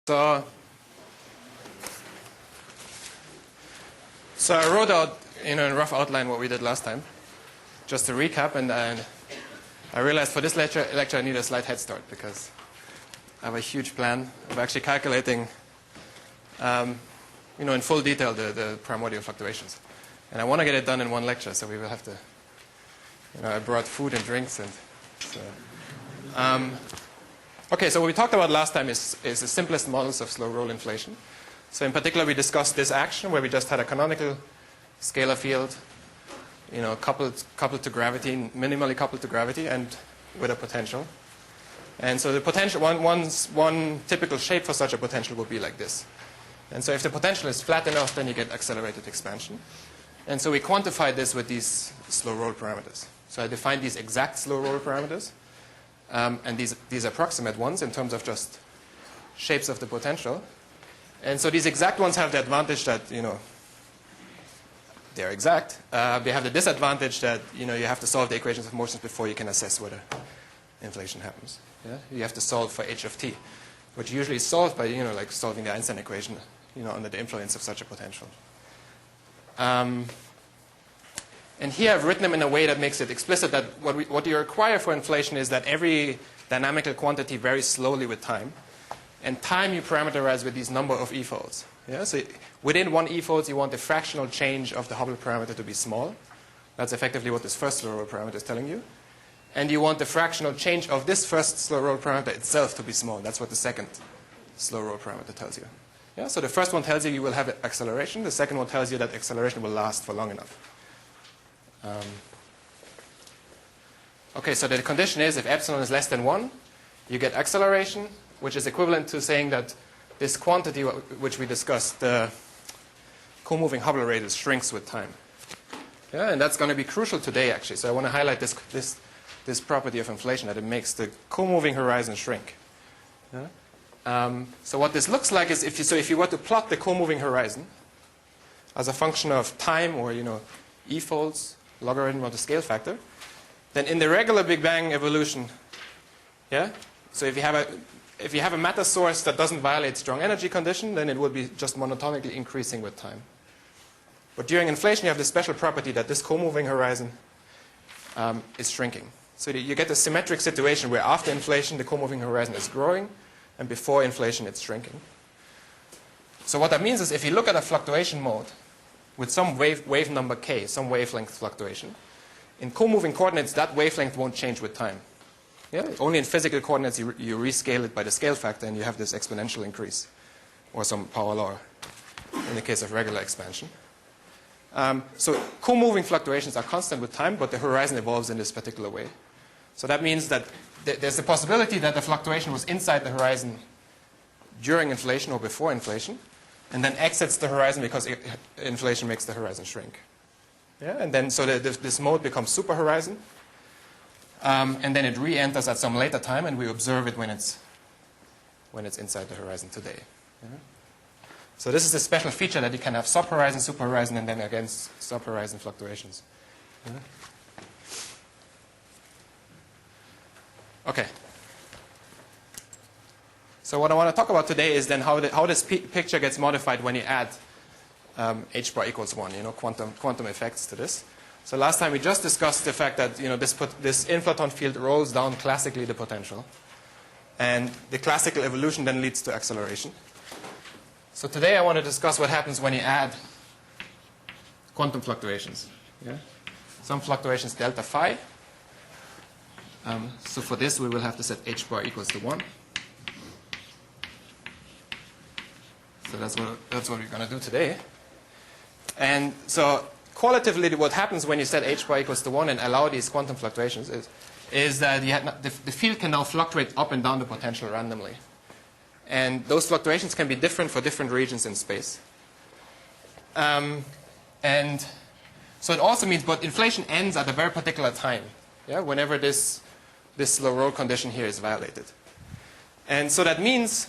So I wrote out, in a rough outline what we did last time, just to recap, and I realized for this lecture I need a slight head start because I have a huge plan of actually calculating, in full detail the primordial fluctuations, and I want to get it done in one lecture, so we will have to. I brought food and drinks, and so. Okay, so what we talked about last time is the simplest models of slow roll inflation. So in particular, we discussed this action where we just had a canonical scalar field, coupled to gravity, minimally coupled to gravity, and with a potential. And so the potential, one typical shape for such a potential would be like this. And so if the potential is flat enough, then you get accelerated expansion. And so we quantified this with these slow roll parameters. So I defined these exact slow roll parameters, and these approximate ones in terms of just shapes of the potential. And so these exact ones have the advantage that, they're exact. They have the disadvantage that, you have to solve the equations of motions before you can assess whether inflation happens. Yeah? You have to solve for h of t, which usually is solved by, like solving the Einstein equation, under the influence of such a potential. And here I've written them in a way that makes it explicit that what you require for inflation is that every dynamical quantity varies slowly with time. And time you parameterize with these number of e-folds. Yeah? So within one e-folds, you want the fractional change of the Hubble parameter to be small. That's effectively what this first slow roll parameter is telling you. And you want the fractional change of this first slow roll parameter itself to be small. That's what the second slow roll parameter tells you. Yeah? So the first one tells you will have acceleration. The second one tells you that acceleration will last for long enough. Okay, so the condition is if epsilon is less than 1, you get acceleration, which is equivalent to saying that this quantity which we discussed, the co-moving Hubble radius, shrinks with time. Yeah, and that's going to be crucial today, actually. So I want to highlight this property of inflation, that it makes the co-moving horizon shrink. Yeah? So what this looks like is if you were to plot the co-moving horizon as a function of time or e-folds, logarithm of the scale factor, then in the regular Big Bang evolution, yeah. So if you have a matter source that doesn't violate strong energy condition, then it would be just monotonically increasing with time. But during inflation, you have this special property that this co-moving horizon is shrinking. So you get a symmetric situation where after inflation, the co-moving horizon is growing, and before inflation, it's shrinking. So what that means is if you look at a fluctuation mode with some wave number k, some wavelength fluctuation, in co-moving coordinates, that wavelength won't change with time. Yeah? Only in physical coordinates you rescale it by the scale factor and you have this exponential increase, or some power law in the case of regular expansion. So co-moving fluctuations are constant with time, but the horizon evolves in this particular way. So that means that there's the possibility that the fluctuation was inside the horizon during inflation or before inflation, and then exits the horizon because inflation makes the horizon shrink. Yeah? And then so this mode becomes super horizon. And then it re-enters at some later time, and we observe it when it's inside the horizon today. Yeah? So this is a special feature that you can have sub-horizon, super-horizon, and then again sub-horizon fluctuations. Yeah? Okay. So what I want to talk about today is then how this picture gets modified when you add h bar equals 1, quantum effects to this. So last time we just discussed the fact that this inflaton field rolls down classically the potential, and the classical evolution then leads to acceleration. So today I want to discuss what happens when you add quantum fluctuations. Yeah? Some fluctuations delta phi. So for this we will have to set h bar equals to 1. So that's what we're going to do today. And so qualitatively, what happens when you set h bar equals to 1 and allow these quantum fluctuations is that the field can now fluctuate up and down the potential randomly. And those fluctuations can be different for different regions in space. And so it also means, but inflation ends at a very particular time, yeah, whenever this slow roll condition here is violated. And so that means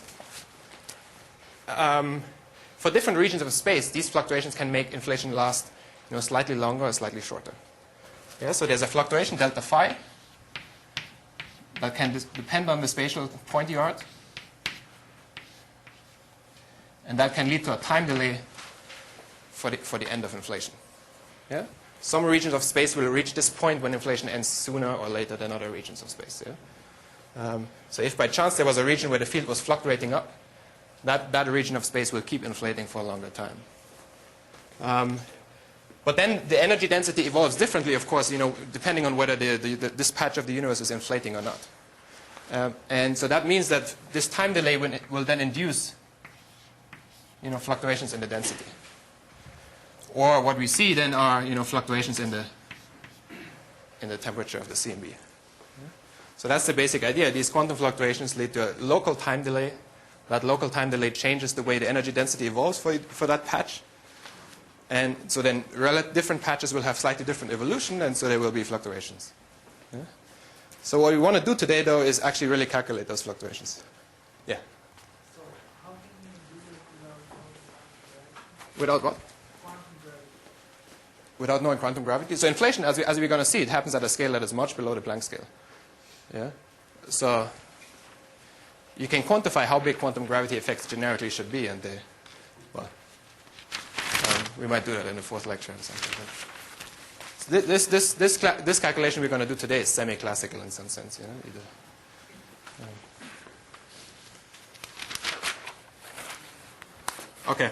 for different regions of space, these fluctuations can make inflation last slightly longer or slightly shorter. Yeah, so there's a fluctuation, delta phi, that can depend on the spatial point yard. And that can lead to a time delay for the end of inflation. Yeah? Some regions of space will reach this point when inflation ends sooner or later than other regions of space. Yeah? So if by chance there was a region where the field was fluctuating up, that region of space will keep inflating for a longer time. But then the energy density evolves differently, of course, depending on whether this patch of the universe is inflating or not. And so that means that this time delay will then induce fluctuations in the density. Or what we see then are fluctuations in the temperature of the CMB. So that's the basic idea. These quantum fluctuations lead to a local time delay. That local time delay changes the way the energy density evolves for that patch. And so then different patches will have slightly different evolution, and so there will be fluctuations. Yeah? So what we want to do today, though, is actually really calculate those fluctuations. Yeah? So how can you do it Without what? quantum gravity? Without knowing quantum gravity. So inflation, as we're going to see, it happens at a scale that is much below the Planck scale. Yeah? So you can quantify how big quantum gravity effects generically should be, and we might do that in the fourth lecture or something. So this calculation we're going to do today is semi-classical in some sense. Okay.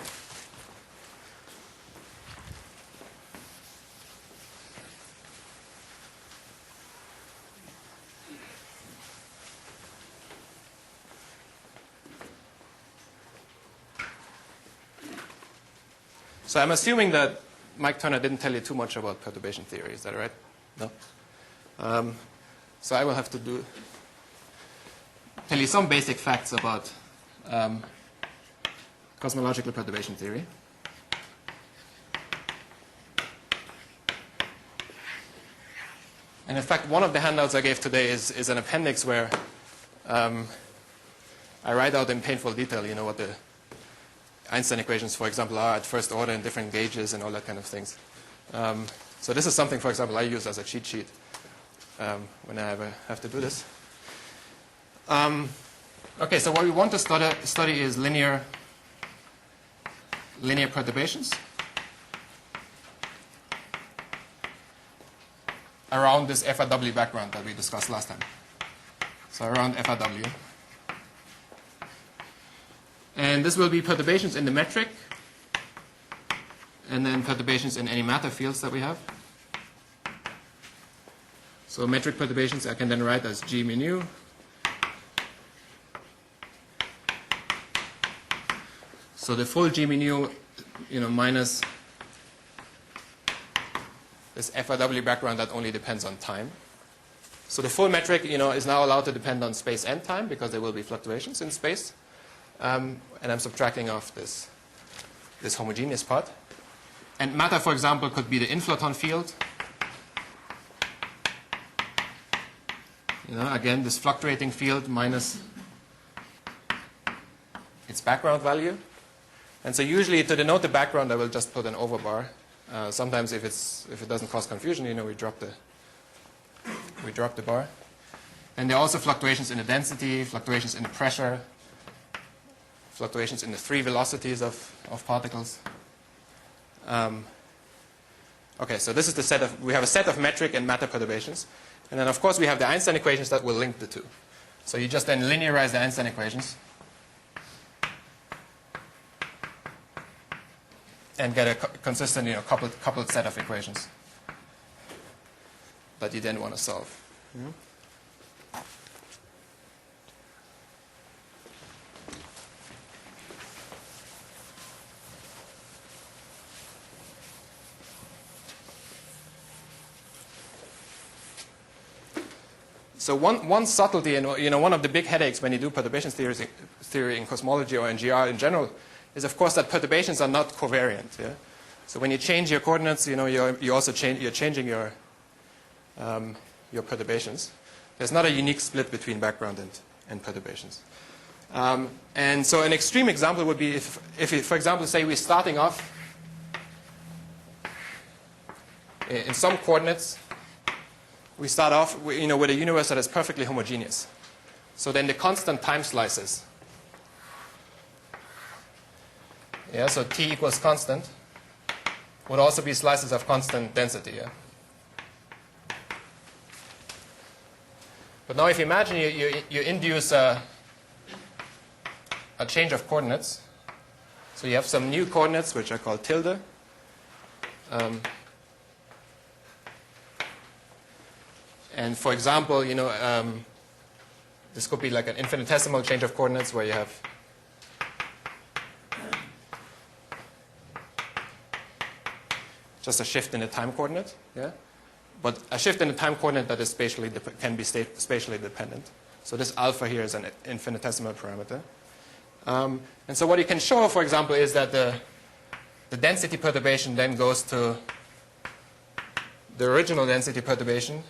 So I'm assuming that Mike Turner didn't tell you too much about perturbation theory. Is that right? No? So I will have to tell you some basic facts about cosmological perturbation theory. And in fact, one of the handouts I gave today is an appendix where I write out in painful detail, what the Einstein equations, for example, are at first order in different gauges and all that kind of things. So this is something, for example, I use as a cheat sheet when I have to do this. Okay, so what we want to study is linear perturbations around this FRW background that we discussed last time. So around FRW. And this will be perturbations in the metric, and then perturbations in any matter fields that we have. So metric perturbations I can then write as G mu nu. So the full G mu nu, minus this FRW background that only depends on time. So the full metric, is now allowed to depend on space and time because there will be fluctuations in space. And I'm subtracting off this homogeneous part. And matter, for example, could be the inflaton field. Again, this fluctuating field minus its background value. And so usually to denote the background, I will just put an overbar. Sometimes if it doesn't cause confusion, we drop the bar. And there are also fluctuations in the density, fluctuations in the pressure, fluctuations in the three velocities of particles. Okay, so this is we have a set of metric and matter perturbations. And then, of course, we have the Einstein equations that will link the two. So you just then linearize the Einstein equations and get a consistent, coupled set of equations that you then want to solve. Mm-hmm. So one subtlety and one of the big headaches when you do perturbation theory in cosmology or in GR in general is, of course, that perturbations are not covariant. Yeah? So when you change your coordinates, you're changing your perturbations. There's not a unique split between background and perturbations. And so an extreme example would be if for example, say we're starting off in some coordinates. We start off with a universe that is perfectly homogeneous. So then the constant time slices Yeah, so T equals constant would also be slices of constant density. Yeah. But now if you imagine you induce a change of coordinates. So you have some new coordinates which are called tilde. And for example, this could be like an infinitesimal change of coordinates where you have just a shift in the time coordinate. Yeah? But a shift in the time coordinate that is can be spatially dependent. So this alpha here is an infinitesimal parameter. And so what you can show, for example, is that the density perturbation then goes to the original density perturbation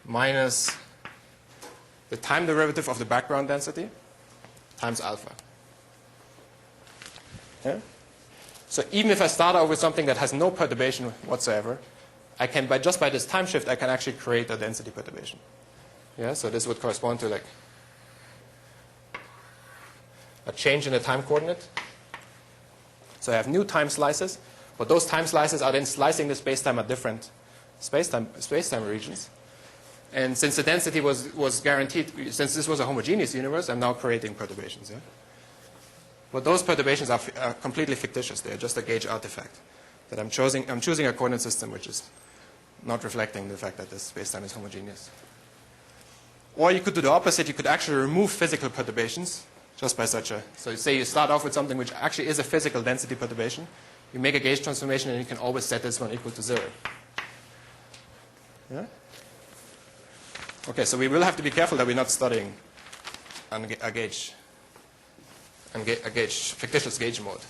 minus the time derivative of the background density times alpha. Yeah? So even if I start out with something that has no perturbation whatsoever, I can, just by this time shift, I can actually create a density perturbation. Yeah, so this would correspond to like a change in the time coordinate. So I have new time slices, but those time slices are then slicing the spacetime at different spacetime regions. And since the density was guaranteed, since this was a homogeneous universe, I'm now creating perturbations. Yeah? But those perturbations are completely fictitious. They're just a gauge artifact. That I'm choosing a coordinate system which is not reflecting the fact that this spacetime is homogeneous. Or you could do the opposite. You could actually remove physical perturbations just by such a... So say you start off with something which actually is a physical density perturbation. You make a gauge transformation, and you can always set this one equal to 0. Yeah? Okay, so we will have to be careful that we're not studying a fictitious gauge mode.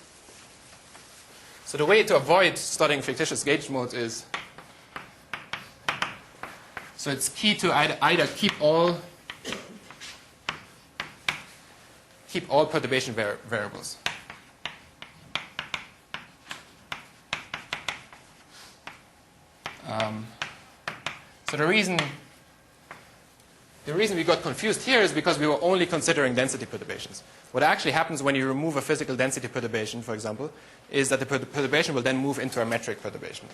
So the way to avoid studying fictitious gauge modes is, so it's key to either keep all perturbation variables. So the reason we got confused here is because we were only considering density perturbations. What actually happens when you remove a physical density perturbation, for example, is that the perturbation will then move into a metric perturbation.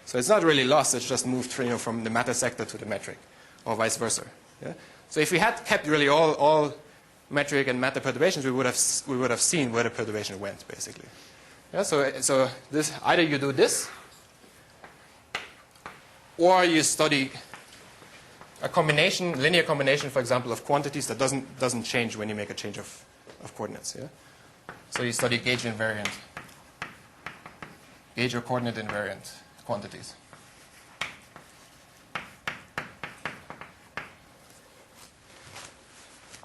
So it's not really lost, it's just moved from the matter sector to the metric, or vice versa. Yeah? So if we had kept really all metric and matter perturbations, we would have seen where the perturbation went, basically. Yeah? So this, either you do this, or you study a linear combination, for example, of quantities that doesn't change when you make a change of coordinates. Yeah? So you study gauge or coordinate invariant quantities.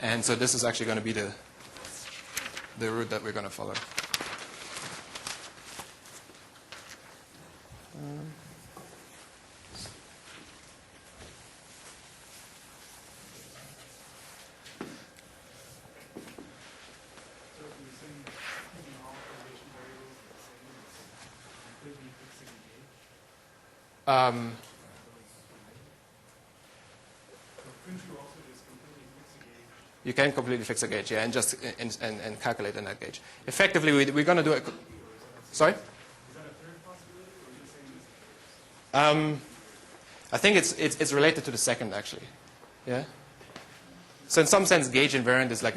And so this is actually going to be the route that we're going to follow. You can completely fix a gauge, yeah, and just and calculate in that gauge. Effectively, we're going to do it. Sorry? Is that a third possibility, or are you saying this? I think it's related to the second, actually. Yeah. So in some sense, gauge invariant is like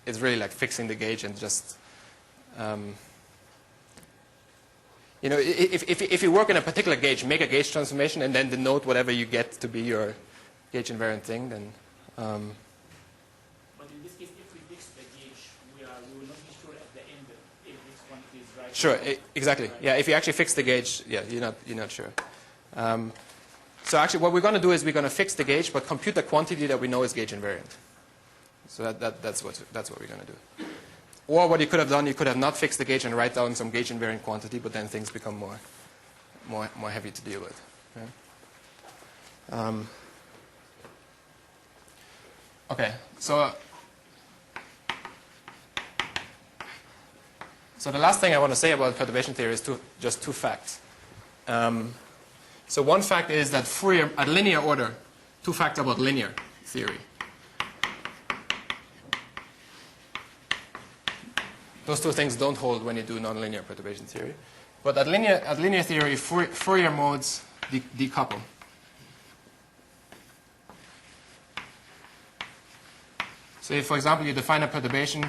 is really like fixing the gauge and just. If you work in a particular gauge, make a gauge transformation and then denote whatever you get to be your gauge invariant thing, then. But in this case, if we fix the gauge, we will not be sure at the end if this quantity is right. Sure, exactly. Yeah, if you actually fix the gauge, yeah, you're not sure. So actually, what we're going to do is we're going to fix the gauge, but compute the quantity that we know is gauge invariant. So that's what we're going to do. Or what you could have done, you could have not fixed the gauge and write down some gauge invariant quantity, but then things become more heavy to deal with. Yeah? Okay, so the last thing I want to say about perturbation theory is just two facts. So one fact is that Fourier, at linear order, two facts about linear theory. Those two things don't hold when you do nonlinear perturbation theory. But at linear theory, Fourier modes decouple. So if, for example, you define a perturbation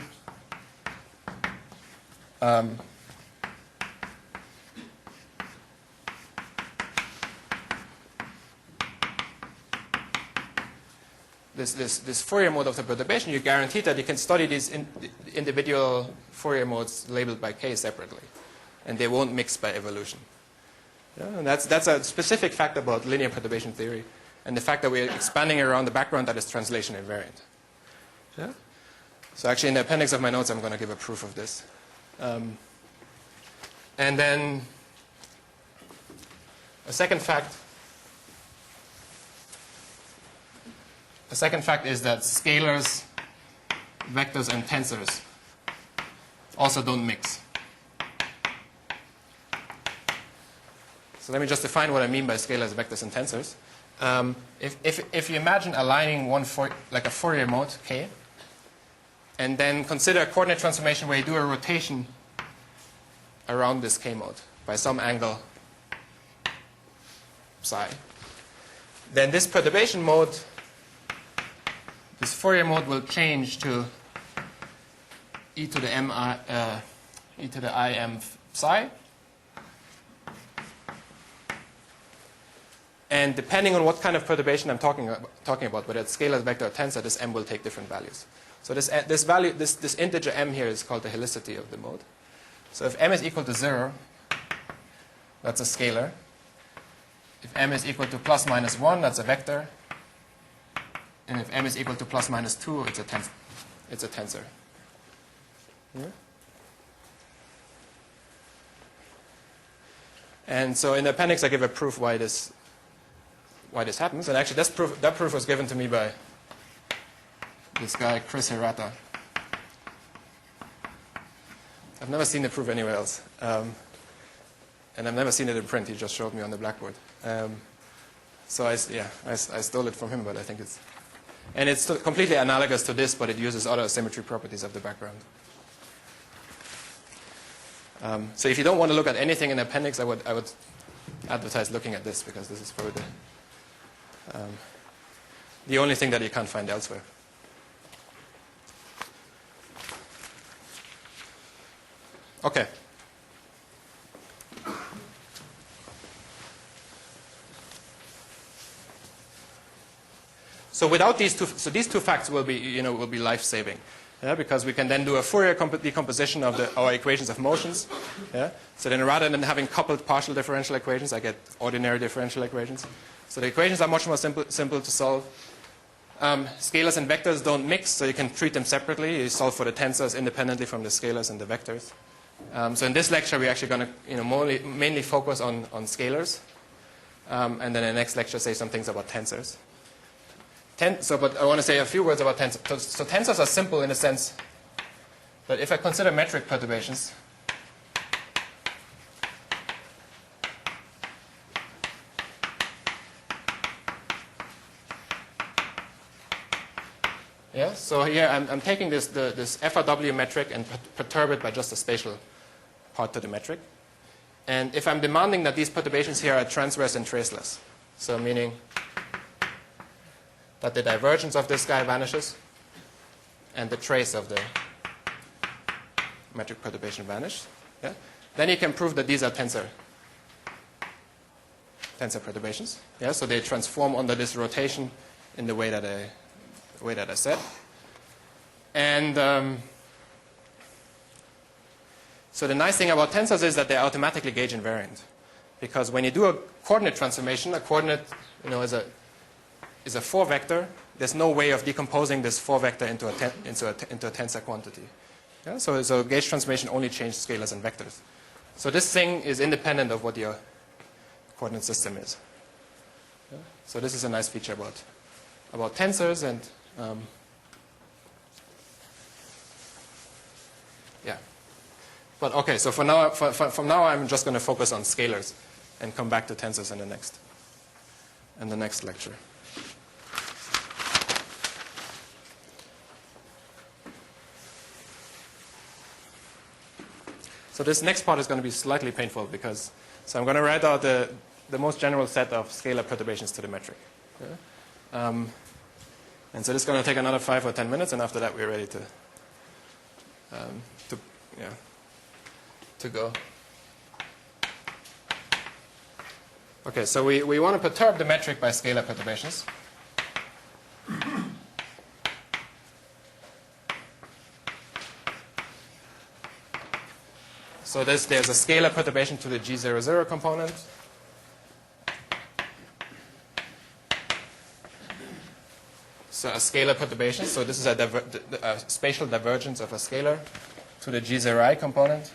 this Fourier mode of the perturbation, you guarantee that you can study these individual Fourier modes labeled by k separately, and they won't mix by evolution. Yeah, and that's a specific fact about linear perturbation theory, and the fact that we're expanding around the background that is translation invariant. Yeah? So actually, in the appendix of my notes, I'm going to give a proof of this. And then a second fact is that scalars, vectors, and tensors also don't mix. So let me just define what I mean by scalars, vectors, and tensors. If you imagine aligning like a Fourier mode, k, and then consider a coordinate transformation where you do a rotation around this k mode by some angle psi, then this perturbation mode, this Fourier mode, will change to e to the I m psi. And depending on what kind of perturbation I'm talking about, whether it's scalar, vector, or tensor, this m will take different values. So this integer m here is called the helicity of the mode. So if m is equal to 0, that's a scalar. If m is equal to plus minus 1, that's a vector. And if m is equal to plus minus 2, it's a tensor. Yeah? And so in the appendix, I give a proof why this happens. And actually, that proof was given to me by this guy, Chris Hirata. I've never seen the proof anywhere else. And I've never seen it in print. He just showed me on the blackboard. So I stole it from him, but I think it's... And it's completely analogous to this, but it uses other symmetry properties of the background. So if you don't want to look at anything in the appendix, I would advertise looking at this, because this is probably the only thing that you can't find elsewhere. Okay. So without these two facts will be life-saving, yeah, because we can then do a Fourier decomposition of our equations of motions. Yeah? So then rather than having coupled partial differential equations, I get ordinary differential equations. So the equations are much more simple to solve. Scalars and vectors don't mix, so you can treat them separately. You solve for the tensors independently from the scalars and the vectors. So in this lecture, we're actually going to mainly focus on scalars, and then in the next lecture say some things about tensors. But I want to say a few words about tensors. So tensors are simple in the sense that if I consider metric perturbations, yeah, so here I'm taking this FRW metric and perturb it by just a spatial part to the metric. And if I'm demanding that these perturbations here are transverse and traceless, so meaning that the divergence of this guy vanishes and the trace of the metric perturbation vanishes, yeah? Then you can prove that these are tensor perturbations. Yeah? So they transform under this rotation in the way that I said. And so the nice thing about tensors is that they're automatically gauge invariant, because when you do a coordinate transformation, a coordinate is a 4-vector. There's no way of decomposing this 4-vector into a tensor quantity. Yeah? So gauge transformation only changes scalars and vectors. So this thing is independent of what your coordinate system is. Yeah? So this is a nice feature about tensors. And yeah. But okay, so from now I'm just going to focus on scalars and come back to tensors in the next lecture. So this next part is going to be slightly painful because, so I'm going to write out the most general set of scalar perturbations to the metric. Yeah? And so this is going to take another 5 or 10 minutes, and after that we're ready to go. Okay, so we want to perturb the metric by scalar perturbations. So there's a scalar perturbation to the G00 component. So a scalar perturbation. So this is a spatial divergence of a scalar to the G0I component.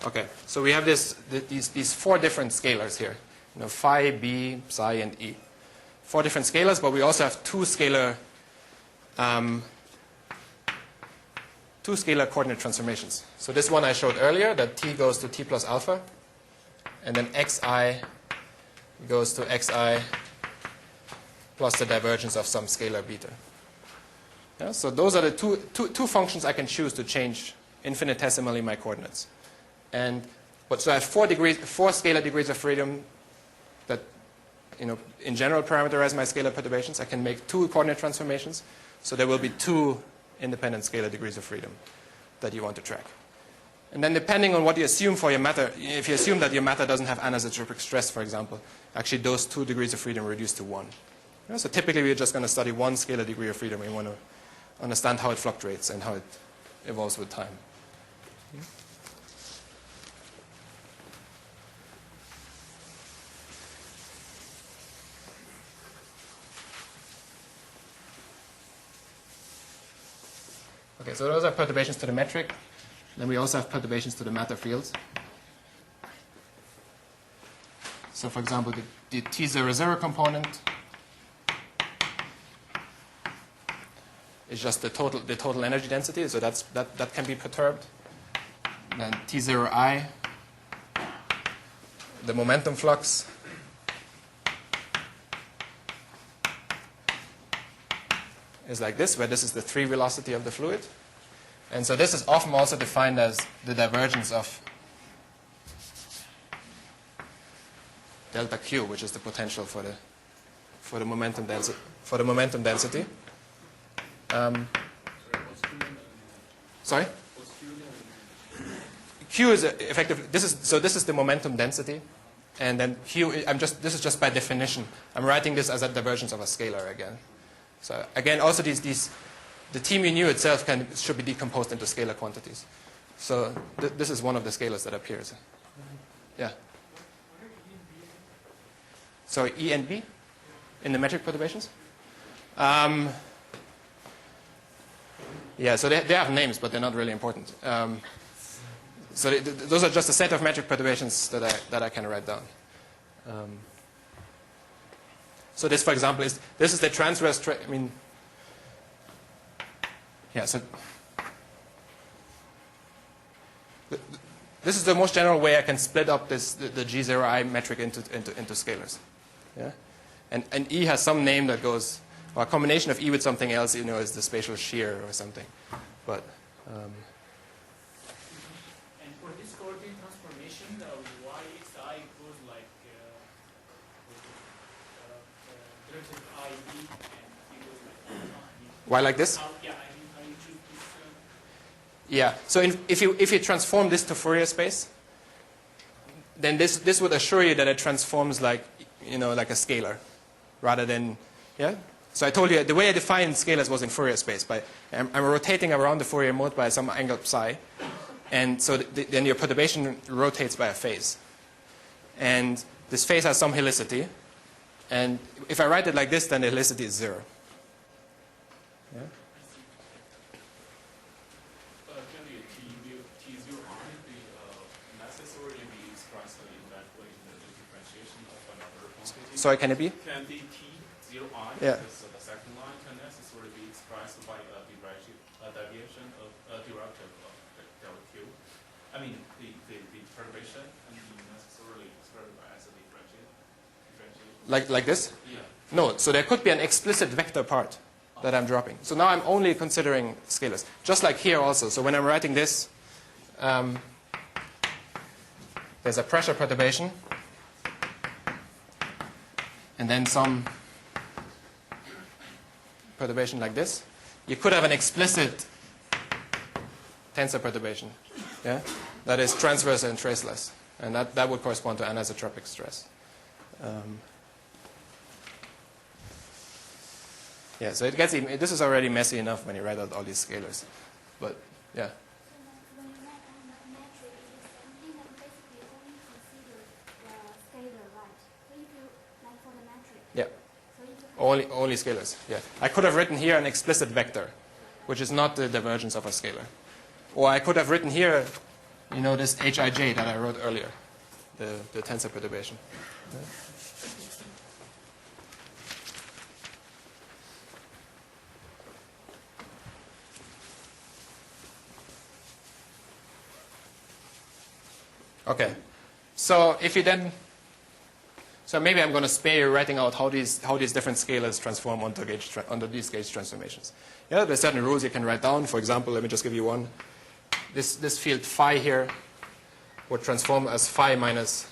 Okay, so we have these 4 different scalars here, phi, b, psi, and e. 4 different scalars, but we also have two scalar coordinate transformations. So this one I showed earlier, that t goes to t plus alpha, and then xi goes to xi plus the divergence of some scalar beta. Yeah, so those are the two functions I can choose to change infinitesimally my coordinates. So I have 4 scalar degrees of freedom that, in general parameterize my scalar perturbations. I can make 2 coordinate transformations. So there will be 2 independent scalar degrees of freedom that you want to track. And then depending on what you assume for your matter, if you assume that your matter doesn't have anisotropic stress, for example, actually those 2 degrees of freedom reduce to 1. Yeah, so typically we're just going to study 1 scalar degree of freedom. We want to understand how it fluctuates and how it evolves with time. Okay, so those are perturbations to the metric. Then we also have perturbations to the matter fields. So for example, the T00 component is just the total energy density, so that can be perturbed. Then T0I, the momentum flux. Is like this, where this is the 3 velocity of the fluid. And so this is often also defined as the divergence of delta Q, which is the potential for the momentum density. Sorry? Q is effective. This is the momentum density, and then Q. This is just by definition. I'm writing this as a divergence of a scalar again. So again, also the T mu nu itself should be decomposed into scalar quantities. So this is one of the scalars that appears. Yeah. So E and B in the metric perturbations. Yeah. So they have names, but they're not really important. So those are just a set of metric perturbations that I can write down. So this, for example, this is the transverse. Yeah. So this is the most general way I can split up the G0I metric into scalars. Yeah. And E has some name that goes, or a combination of E with something else, is the spatial shear or something. But and for this coordinate transformation, YXI goes like derivative IB, and it goes like why like this? Yeah, how you choose this? Yeah. So if you transform this to Fourier space, then this would assure you that it transforms like a scalar, rather than So I told you the way I defined scalars was in Fourier space. I'm rotating around the Fourier mode by some angle psi, and so then your perturbation rotates by a phase, and this phase has some helicity, and if I write it like this, then the helicity is 0. Yeah. Can the T0 be necessarily be expressed in that way in the differentiation of another quantity? Sorry, can it be? Can the T0I, Yeah. because the second line, can necessarily be expressed by a deviation of a derivative of delta Q? I mean, the perturbation can be necessarily expressed by as a differentiation. Like this? Yeah. No, so there could be an explicit vector part that I'm dropping. So now I'm only considering scalars. Just like here also. So when I'm writing this, there's a pressure perturbation, and then some perturbation like this. You could have an explicit tensor perturbation, yeah, that is transverse and traceless, and that would correspond to anisotropic stress. Yeah, so it gets even, this is already messy enough when you write out all these scalars, but yeah. When you write down that metric, it is something that basically only consider the scalar, right? So if you, like for the metric, Yeah. so if you Only scalars. Yeah. I could have written here an explicit vector, which is not the divergence of a scalar. Or I could have written here, you know, this Hij that I wrote earlier, the tensor perturbation. Yeah. Okay. So if you then So maybe I'm going to spare you writing out how these different scalars transform onto these gauge transformations. Yeah, there's certain rules you can write down. For example, let me just give you one. This field phi here would transform as phi minus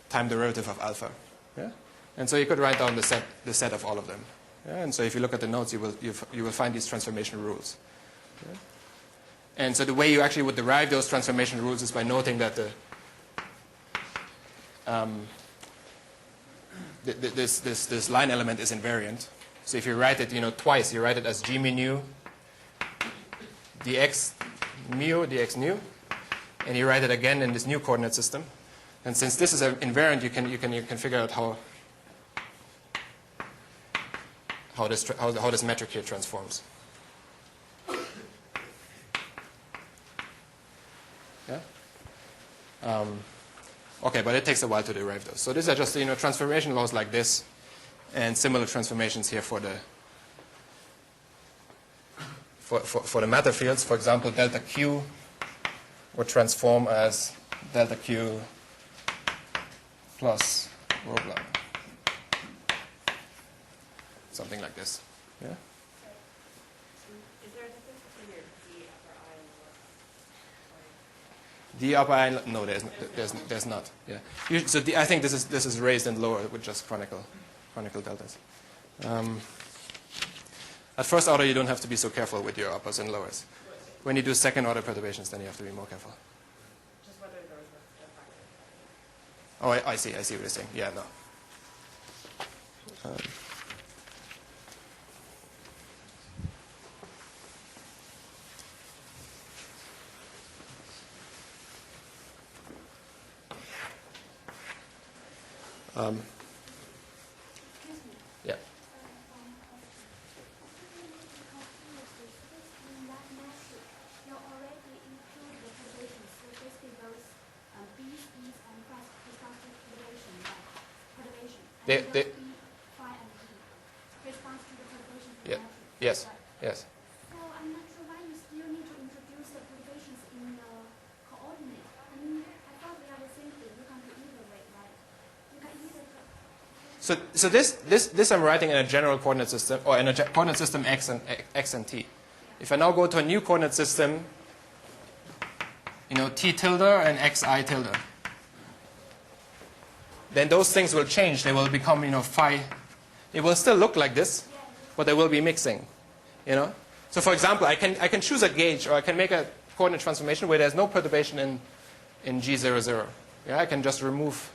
time derivative of alpha. Yeah? And so you could write down the set of all of them. Yeah? And so if you look at the notes, you will find these transformation rules. Yeah? And so the way you actually would derive those transformation rules is by noting that this line element is invariant. So if you write it, twice, you write it as g mu dx nu, and you write it again in this new coordinate system. And since this is invariant, you can figure out how this metric here transforms. Yeah. Okay, but it takes a while to derive those. So these are just transformation laws like this, and similar transformations here for the matter fields. For example, delta Q would transform as delta Q plus rho blah. Something like this. Yeah. Is there a difference between your D upper I and lower? D upper I, no, there's not. Yeah. So I think this is raised and lower with just chronicle deltas. At first order, you don't have to be so careful with your uppers and lowers. When you do second order perturbations, then you have to be more careful. Just whether there was a factor. Oh, I see what you're saying. Yeah, no. Yeah. in that metric, you already include the perturbations. So basically those B's, E's, and corresponds to perturbation, right? Perturbation. And They- those B, phi, and D corresponds to the perturbation of the Yeah. metric. Yes. Right. Yes. So I'm not sure why you still need to introduce the perturbations in the coordinate. I mean, I thought we have the same thing. You can do either way, right? You can either So this I'm writing in a general coordinate system, or in a coordinate system x and t. If I now go to a new coordinate system, t tilde and xi tilde, then those things will change. They will become phi. It will still look like this, but they will be mixing. So for example, I can choose a gauge, or I can make a coordinate transformation where there's no perturbation in G00. Yeah, I can just remove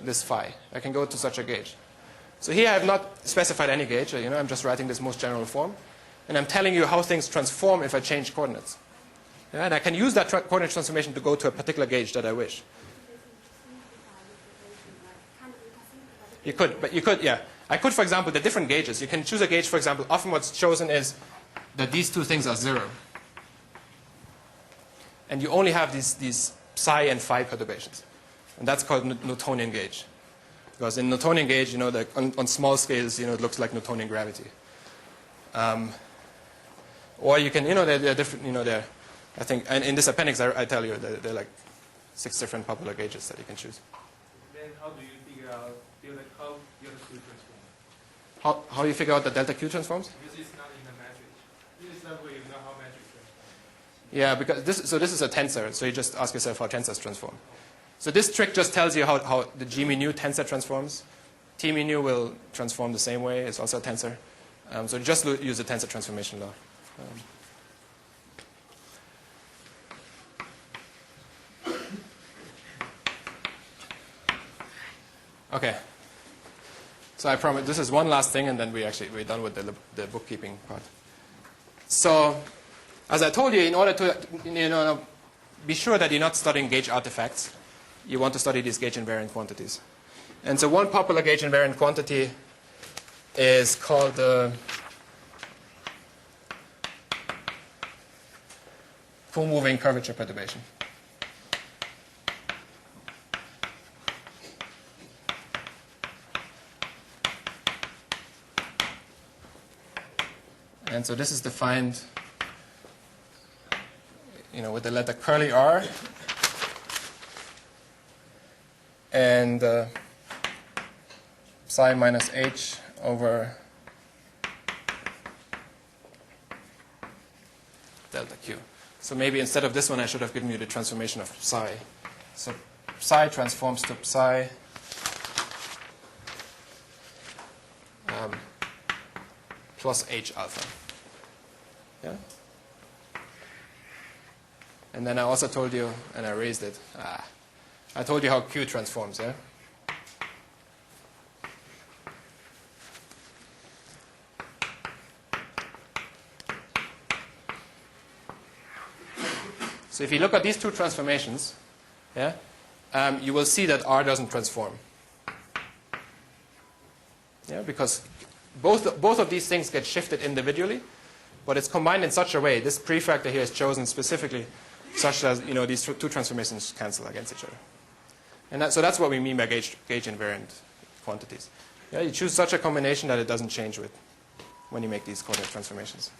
this phi. I can go to such a gauge. So here I have not specified any gauge. I'm just writing this most general form. And I'm telling you how things transform if I change coordinates. Yeah, and I can use that coordinate transformation to go to a particular gauge that I wish. You could, yeah. I could, for example, the different gauges. You can choose a gauge, for example. Often what's chosen is that these two things are 0. And you only have these psi and phi perturbations. And that's called Newtonian gauge. Because in Newtonian gauge, you know, on small scales, you know, it looks like Newtonian gravity. Or you can, you know, they're different, you know, I think, and in this appendix, I tell you, there are like 6 different popular gauges that you can choose. Then how do you figure out how delta Q transforms? How do you figure out the delta Q transforms? Because it's not in the matrix. This is not where you know how matrix transforms. Yeah, because this is a tensor, so you just ask yourself how tensors transform. So this trick just tells you how the G mu nu tensor transforms. T mu nu will transform the same way. It's also a tensor. So just use the tensor transformation law. Okay. So I promise this is one last thing, and then we're done with the bookkeeping part. So, as I told you, in order to be sure that you're not studying gauge artifacts, you want to study these gauge invariant quantities. And so one popular gauge invariant quantity is called the full-moving curvature perturbation. And so this is defined, you know, with the letter curly r and psi minus h over delta q. So maybe instead of this one, I should have given you the transformation of psi. So psi transforms to psi plus h alpha. Yeah? And then I also told you, and I raised it, I told you how Q transforms, yeah? So if you look at these two transformations, yeah, you will see that R doesn't transform. Yeah, because both of these things get shifted individually, but it's combined in such a way. This prefactor here is chosen specifically such that, you know, these two transformations cancel against each other. And so that's what we mean by gauge invariant quantities. Yeah, you choose such a combination that it doesn't change when you make these coordinate transformations.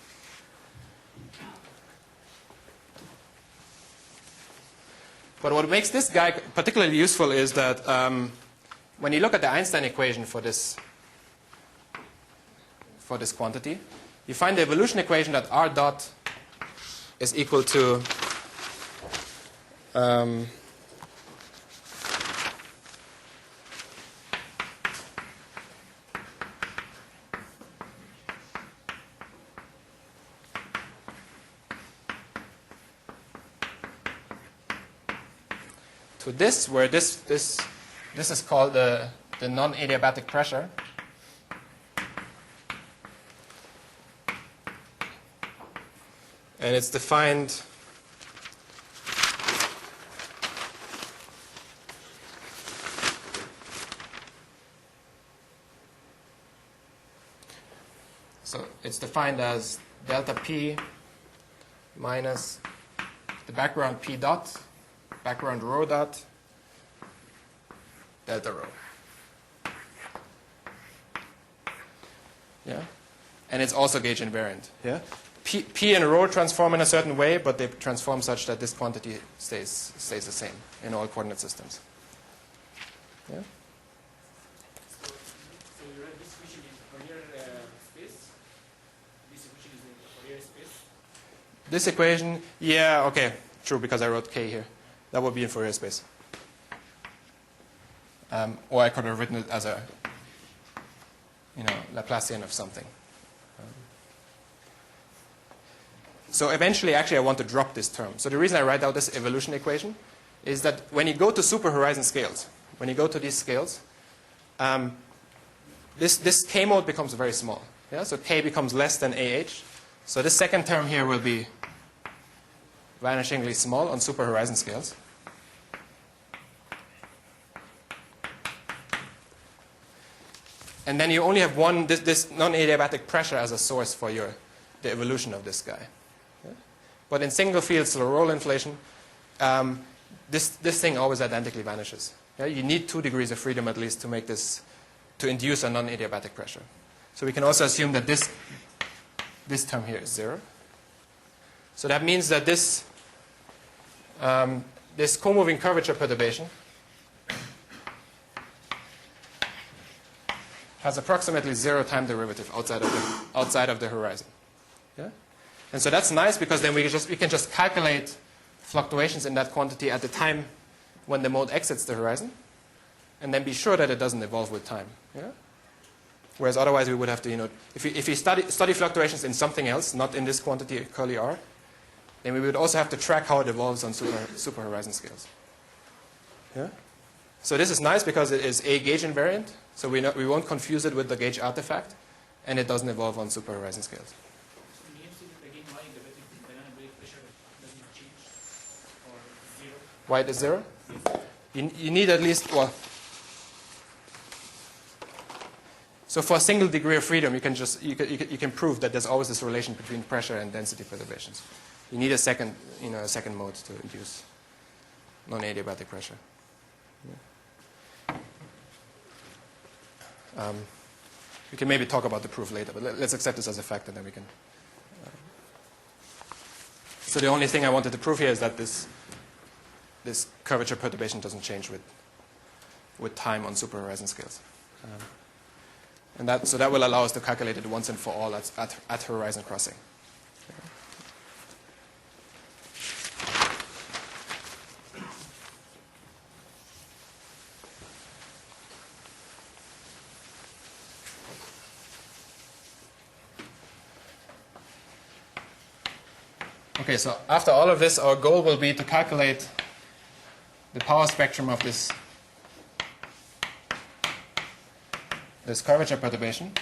But what makes this guy particularly useful is that when you look at the Einstein equation for this quantity, you find the evolution equation that R dot is equal to to this, where this is called the non-adiabatic pressure. And it's defined as delta P minus the background P dot, background rho dot, delta rho. Yeah? And it's also gauge invariant. Yeah? P and rho transform in a certain way, but they transform such that this quantity stays the same in all coordinate systems. Yeah? So you write this equation in Fourier space? This equation is in Fourier space? This equation, yeah, okay, true, because I wrote K here. That would be in Fourier space. Or I could have written it as a, Laplacian of something. So eventually, actually, I want to drop this term. So the reason I write out this evolution equation is that when you go to super horizon scales, when you go to these scales, this K mode becomes very small. Yeah? So K becomes less than AH. So this second term here will be vanishingly small on super horizon scales. And then you only have this non-adiabatic pressure as a source for the evolution of this guy. Yeah? But in single field slow roll inflation, this thing always identically vanishes. Yeah? You need 2 degrees of freedom at least to make this, to induce a non-adiabatic pressure. So we can also assume that this term here is 0. So that means that this co-moving curvature perturbation has approximately 0 time derivative outside of the horizon. Yeah? And so that's nice because then we can just calculate fluctuations in that quantity at the time when the mode exits the horizon, and then be sure that it doesn't evolve with time. Yeah? Whereas otherwise we would have to, if we study fluctuations in something else, not in this quantity curly r, then we would also have to track how it evolves on super horizon scales. Yeah? So this is nice because it is a gauge invariant, so we won't confuse it with the gauge artifact, and it doesn't evolve on super horizon scales. So you have to again why the dynamic pressure doesn't change or 0? Why it is 0? You need at least, well, so for a single degree of freedom, you can prove that there's always this relation between pressure and density perturbations. You need a second mode to induce non-adiabatic pressure. Yeah. We can maybe talk about the proof later, but let's accept this as a fact, and then we can. So the only thing I wanted to prove here is that this curvature perturbation doesn't change with time on super horizon scales. So that will allow us to calculate it once and for all at horizon crossing. Okay, so after all of this, our goal will be to calculate the power spectrum of this curvature perturbation.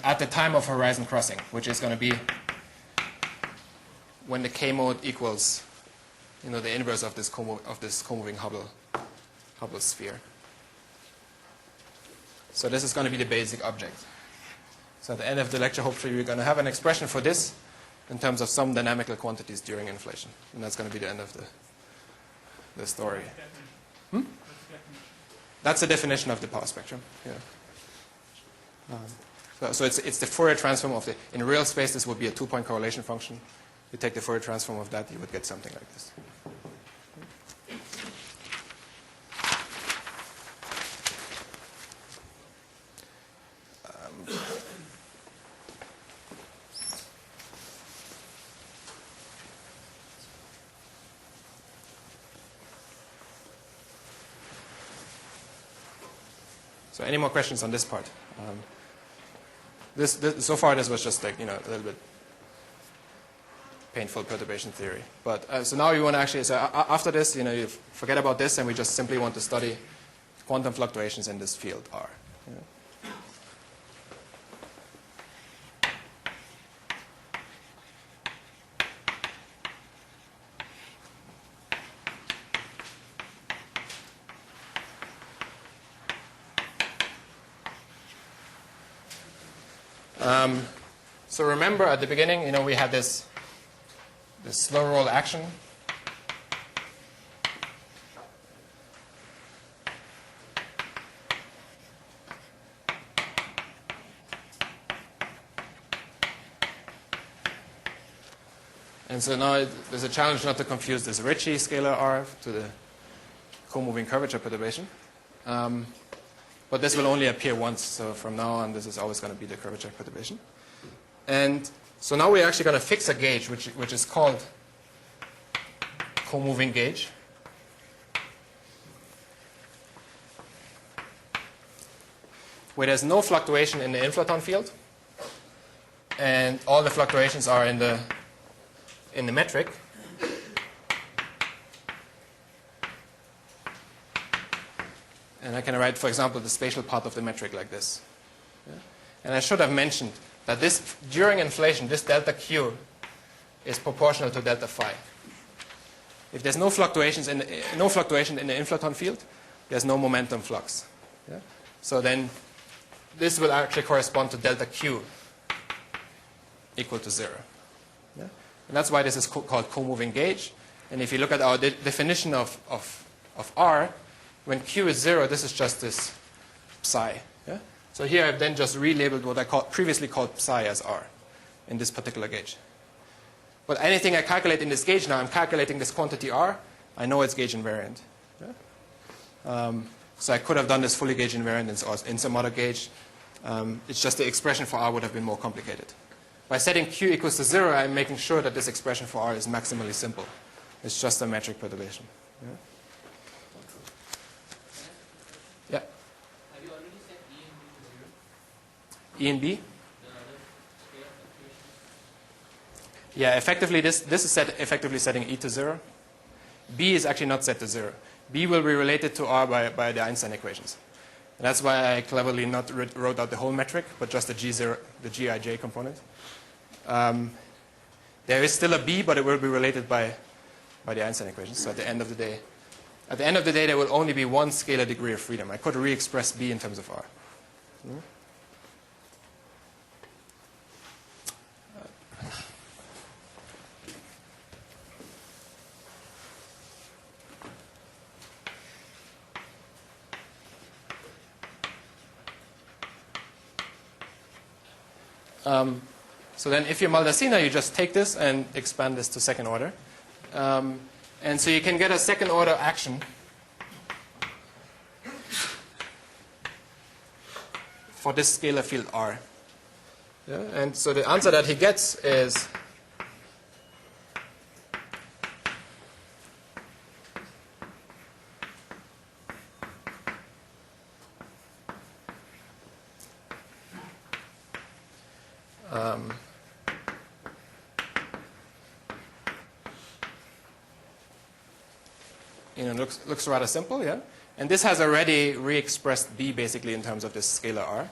At the time of horizon crossing, which is going to be when the K mode equals, the inverse of this co-moving Hubble sphere. So this is going to be the basic object. So at the end of the lecture, hopefully, we're going to have an expression for this in terms of some dynamical quantities during inflation. And that's going to be the end of the story. That's the definition of the power spectrum. Yeah. So it's the Fourier transform of the, in real space, this would be a 2-point correlation function. You take the Fourier transform of that, you would get something like this. So any more questions on this part? So far, this was just like, a little bit painful perturbation theory. But so now you want to actually, so after this, you forget about this, and we just simply want to study quantum fluctuations in this field R. So remember at the beginning, we had this slow roll action. And so now there's a challenge not to confuse this Ricci scalar R to the co-moving curvature perturbation. But this will only appear once, so from now on this is always going to be the curvature perturbation. And so now we're actually going to fix a gauge which is called co-moving gauge. Where there's no fluctuation in the inflaton field, and all the fluctuations are in the metric. And I can write, for example, the spatial part of the metric like this. Yeah? And I should have mentioned that this, during inflation, this delta Q is proportional to delta phi. If there's no fluctuation in the inflaton field, there's no momentum flux. Yeah? So then this will actually correspond to delta Q equal to 0. Yeah? And that's why this is called co-moving gauge. And if you look at our definition of R, when Q is 0, this is just this psi. Yeah? So here I've then just relabeled what I previously called psi as R in this particular gauge. But anything I calculate in this gauge now, I'm calculating this quantity R. I know it's gauge invariant. Yeah? So I could have done this fully gauge invariant in some other gauge. It's just the expression for R would have been more complicated. By setting Q equals to 0, I'm making sure that this expression for R is maximally simple. It's just a metric perturbation. Yeah? Yeah. Have you already set E and B to 0? E and B? The other scalar fluctuations? Yeah, effectively, this is effectively setting E to 0. B is actually not set to 0. B will be related to R by the Einstein equations. And that's why I cleverly not wrote out the whole metric, but just the G0, the Gij component. There is still a B, but it will be related by the Einstein equations. So at the end of the day, there will only be one scalar degree of freedom. I could re-express B in terms of R. So then if you're Maldacena, you just take this and expand this to second order. And so you can get a second order action for this scalar field R. Yeah? And so the answer that he gets is looks rather simple, yeah? And this has already re-expressed B basically in terms of this scalar R.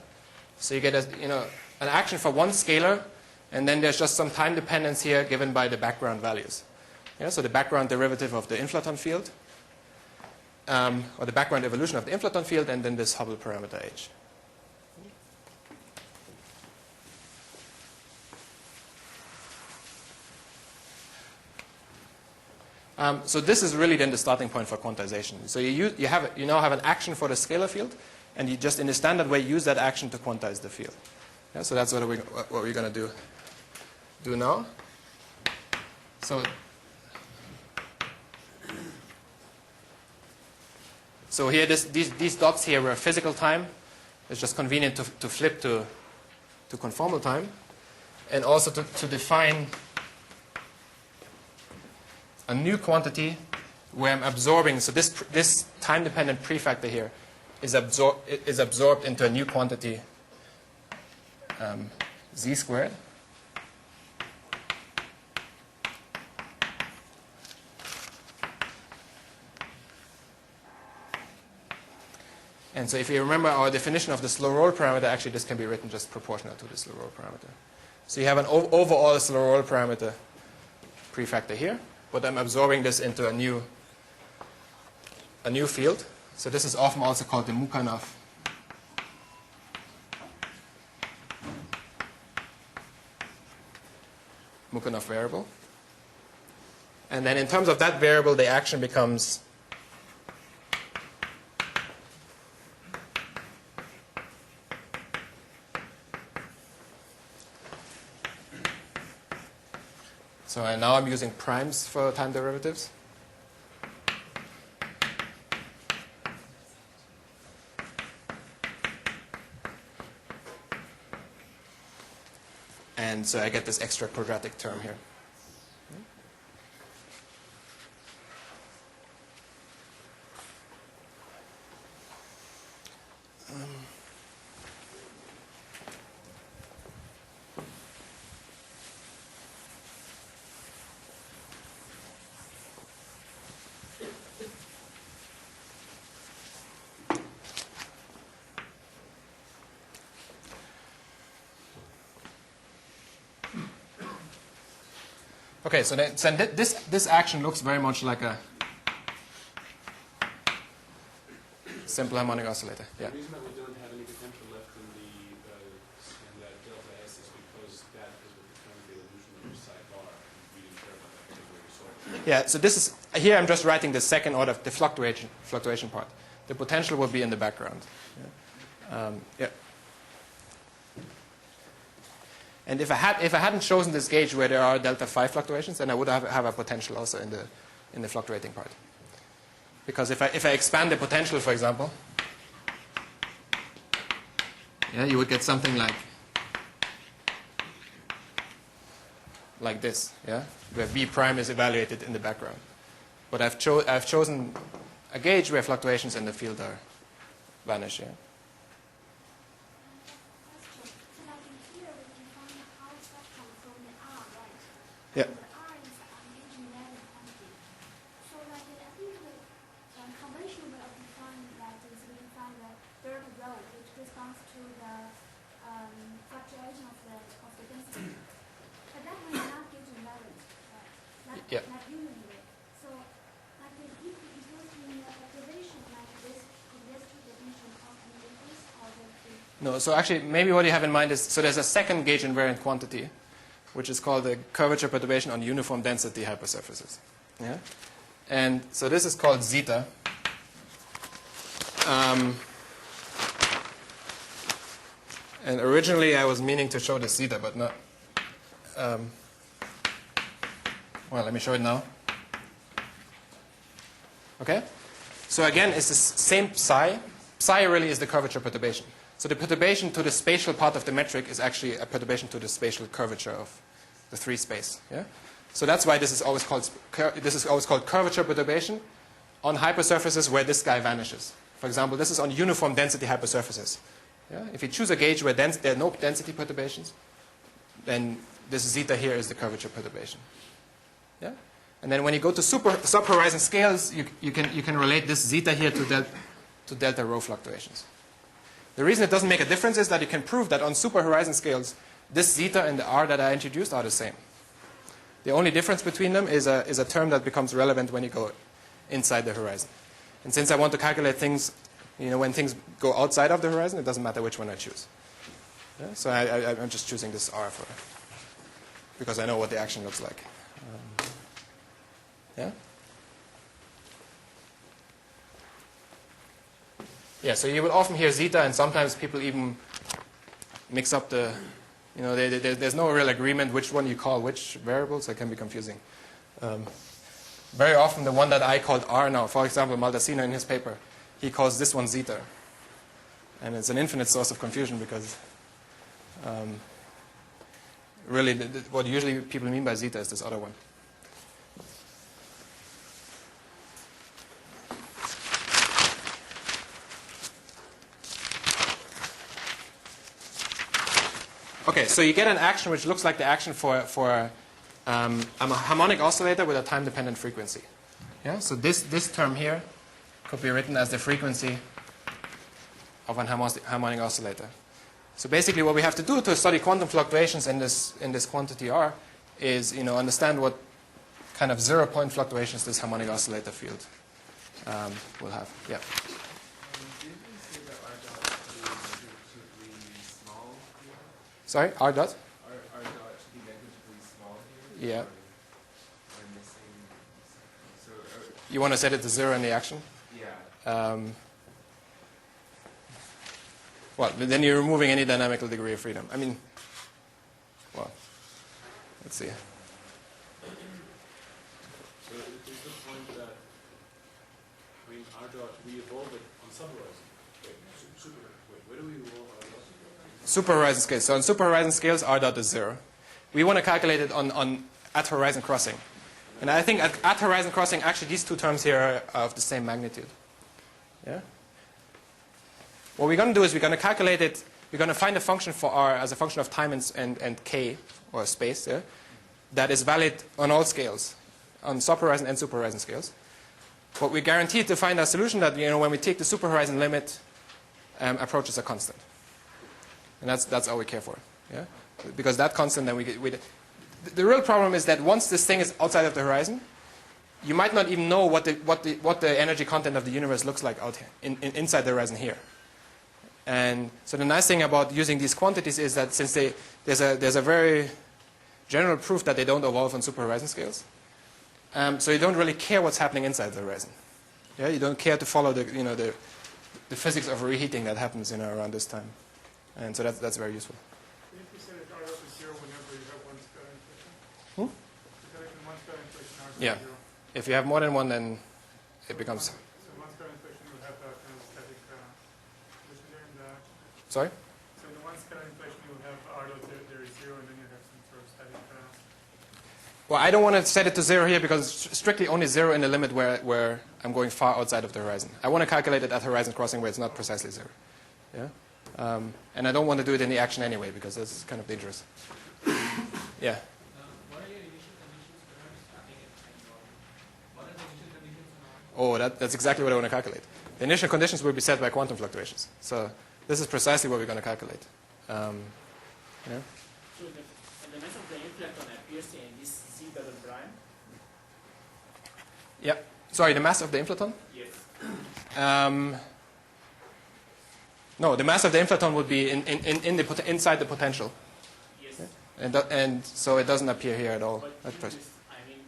So you get an action for one scalar, and then there's just some time dependence here given by the background values. Yeah? So the background derivative of the inflaton field, or the background evolution of the inflaton field, and then this Hubble parameter H. So this is really then the starting point for quantization. So you now have an action for the scalar field, and you just in the standard way use that action to quantize the field. Yeah, so that's what we're going to do now. So here these dots here were physical time. It's just convenient to flip to conformal time, and also to define a new quantity where I'm absorbing. So this time-dependent prefactor here is absorbed into a new quantity, z squared. And so if you remember our definition of the slow roll parameter, actually this can be written just proportional to the slow roll parameter. So you have an overall slow roll parameter prefactor here, but I'm absorbing this into a new field. So this is often also called the Mukhanov variable. And then in terms of that variable, the action becomes now I'm using primes for time derivatives. And so I get this extra quadratic term here. Okay, so this action looks very much like a simple harmonic oscillator. Yeah. The reason that we don't have any potential left in the Yeah, so this is, here I'm just writing the second order, the fluctuation part. The potential will be in the background. Yeah. And if I hadn't chosen this gauge where there are delta phi fluctuations, then I would have a potential also in the fluctuating part. Because if I expand the potential, for example, yeah, you would get something like this, yeah, where V prime is evaluated in the background. But I've chosen a gauge where fluctuations in the field are vanish. Yeah. Question. So like in here, we can find the R spectrum from the R, right? Yeah. And the R is engaging level quantity. So like I think the conventional way of defining that is we define the third row, which corresponds to the fluctuation of the density. But that way is not gauging level, right? Yeah. Not unity. So like if you use in observation like this, could this to the definition of an increase or the No, so actually, maybe what you have in mind is, so there's a second gauge invariant quantity, which is called the curvature perturbation on uniform density hypersurfaces. Yeah? And so this is called zeta. And originally I was meaning to show the zeta, but not. Well, let me show it now. Okay? So again, it's the same psi. Psi really is the curvature perturbation. So the perturbation to the spatial part of the metric is actually a perturbation to the spatial curvature of the 3 space. Yeah? So that's why this is always called curvature perturbation on hypersurfaces where this guy vanishes. For example, this is on uniform density hypersurfaces. Yeah? If you choose a gauge where there are no density perturbations, then this zeta here is the curvature perturbation. Yeah? And then when you go to subhorizon scales, you can relate this zeta here to delta rho fluctuations. The reason it doesn't make a difference is that you can prove that on superhorizon scales, this zeta and the r that I introduced are the same. The only difference between them is a term that becomes relevant when you go inside the horizon. And since I want to calculate things, when things go outside of the horizon, it doesn't matter which one I choose. Yeah? So I'm just choosing this r because I know what the action looks like. Yeah? Yeah, so you will often hear zeta, and sometimes people even mix up the, there's no real agreement which one you call which variable, so it can be confusing. Very often the one that I called R now, for example, Maldacena in his paper, he calls this one zeta. And it's an infinite source of confusion because really what usually people mean by zeta is this other one. Okay, so you get an action which looks like the action for a harmonic oscillator with a time-dependent frequency. Yeah, so this term here could be written as the frequency of an harmonic oscillator. So basically, what we have to do to study quantum fluctuations in this quantity R is understand what kind of zero-point fluctuations this harmonic oscillator field will have. Yeah. Sorry, R dot? R dot should be negligibly small here? Yeah. Or missing. So, You want to set it to 0 in the action? yeah. Well, then you're removing any dynamical degree of freedom. I mean, well, let's see. So is the point that, R dot, we evolve it on subhorizon? Where do we evolve R dot? Superhorizon scales. So on superhorizon scales, R dot is 0. We want to calculate it at horizon crossing. And I think at horizon crossing, actually, these two terms here are of the same magnitude. Yeah? What we're going to do is we're going to calculate it. We're going to find a function for R as a function of time and k, or space, yeah, that is valid on all scales, on subhorizon and superhorizon scales. But we're guaranteed to find a solution that, when we take the superhorizon limit, approaches a constant. And that's all we care for. Yeah? Because that constant, then the real problem is that once this thing is outside of the horizon, you might not even know what the energy content of the universe looks like out here, inside the horizon here. And so the nice thing about using these quantities is that since there's a very general proof that they don't evolve on superhorizon scales, So you don't really care what's happening inside the horizon. Yeah, you don't care to follow the physics of reheating that happens around this time, and so that's very useful. If you set it R dot to 0 whenever you have one scalar inflation? Hmm? Is that one scalar inflation R dot Yeah. 0? If you have more than one, then it becomes. So one scalar inflation will have that kind of static position there in the. Sorry? So in the one scalar inflation you will have R dot there is 0 and then you have some sort of static. Well, I don't want to set it to 0 here because it's strictly only 0 in the limit where I'm going far outside of the horizon. I want to calculate it at horizon crossing where it's not precisely 0. Yeah? And I don't want to do it in the action anyway because that's kind of dangerous. Yeah? What are your initial conditions for starting it? What are the initial conditions Oh, that's exactly what I want to calculate. The initial conditions will be set by quantum fluctuations. So this is precisely what we're going to calculate. Yeah? So the mass of the inflaton appears in this Z double prime? Yeah. Sorry, the mass of the inflaton? Yes. No, the mass of the inflaton would be inside the potential. Yes. And so it doesn't appear here at all. But At first. I mean,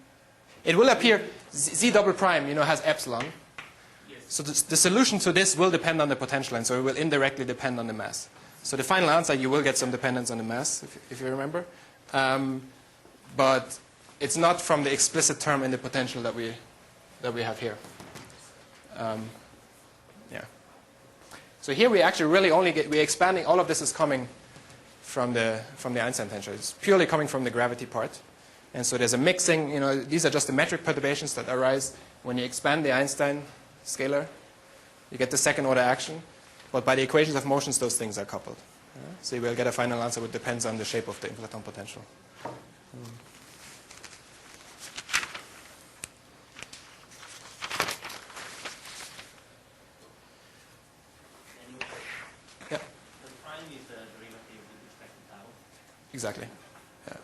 It will appear, Z double prime, has epsilon. yes. So the solution to this will depend on the potential, and so it will indirectly depend on the mass. So the final answer, you will get some dependence on the mass, if you remember. But it's not from the explicit term in the potential that we have here. Yeah. So here we actually really only we're expanding, all of this is coming from the Einstein tensor. It's purely coming from the gravity part. And so there's a mixing, these are just the metric perturbations that arise when you expand the Einstein scalar. You get the second order action. But by the equations of motions, those things are coupled. So you will get a final answer which depends on the shape of the inflaton potential. Yeah. The prime is the derivative with respect to tau. Exactly. Yeah.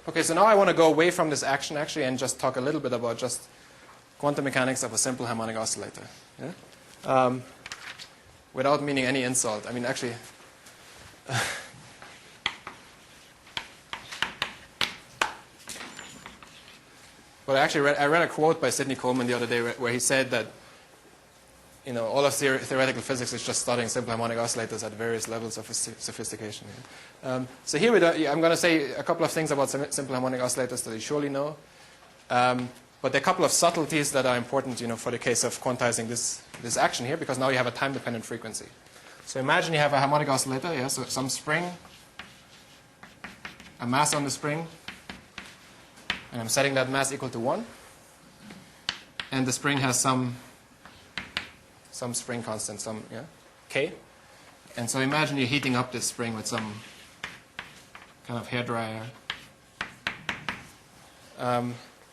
Okay, so now I want to go away from this action actually and just talk a little bit about just quantum mechanics of a simple harmonic oscillator. Yeah? Without meaning any insult. I mean, actually, well, I read a quote by Sidney Coleman the other day where he said that all of theoretical physics is just studying simple harmonic oscillators at various levels of sophistication. Yeah? So here I'm going to say a couple of things about simple harmonic oscillators that you surely know. But there are a couple of subtleties that are important for the case of quantizing this action here, because now you have a time-dependent frequency. So imagine you have a harmonic oscillator, yeah, so some spring, a mass on the spring, and I'm setting that mass equal to 1. And the spring has some spring constant, K. And so imagine you're heating up this spring with some kind of hairdryer.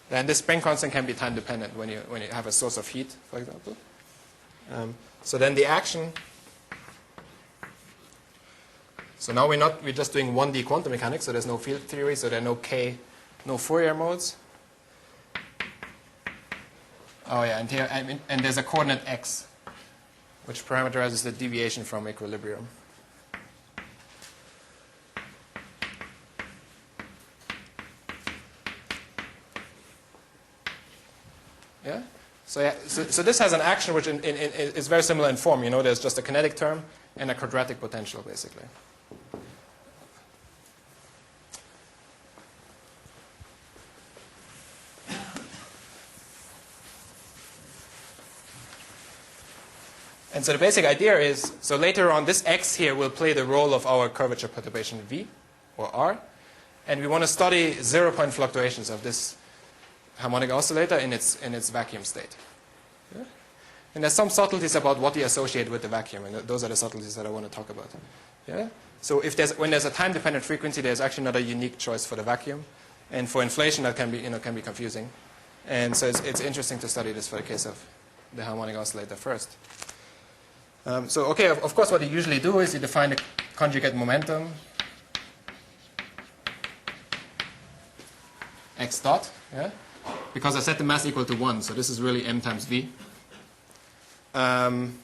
Then this spring constant can be time dependent when you have a source of heat, for example. So then the action. So now we're just doing 1D quantum mechanics, so there's no field theory, so there are no Fourier modes. Oh yeah, and here and there's a coordinate x, which parameterizes the deviation from equilibrium. Yeah. So this has an action which is very similar in form. There's just a kinetic term and a quadratic potential, basically. And so the basic idea is, so later on, this x here will play the role of our curvature perturbation v, or r. And we want to study zero-point fluctuations of this harmonic oscillator in its vacuum state. Yeah? And there's some subtleties about what you associate with the vacuum, and those are the subtleties that I want to talk about. Yeah? So when there's a time-dependent frequency, there's actually not a unique choice for the vacuum. And for inflation, that can be confusing. And so it's interesting to study this for the case of the harmonic oscillator first. Okay, of course, what you usually do is you define the conjugate momentum, x dot, yeah? Because I set the mass equal to 1, so this is really m times v. And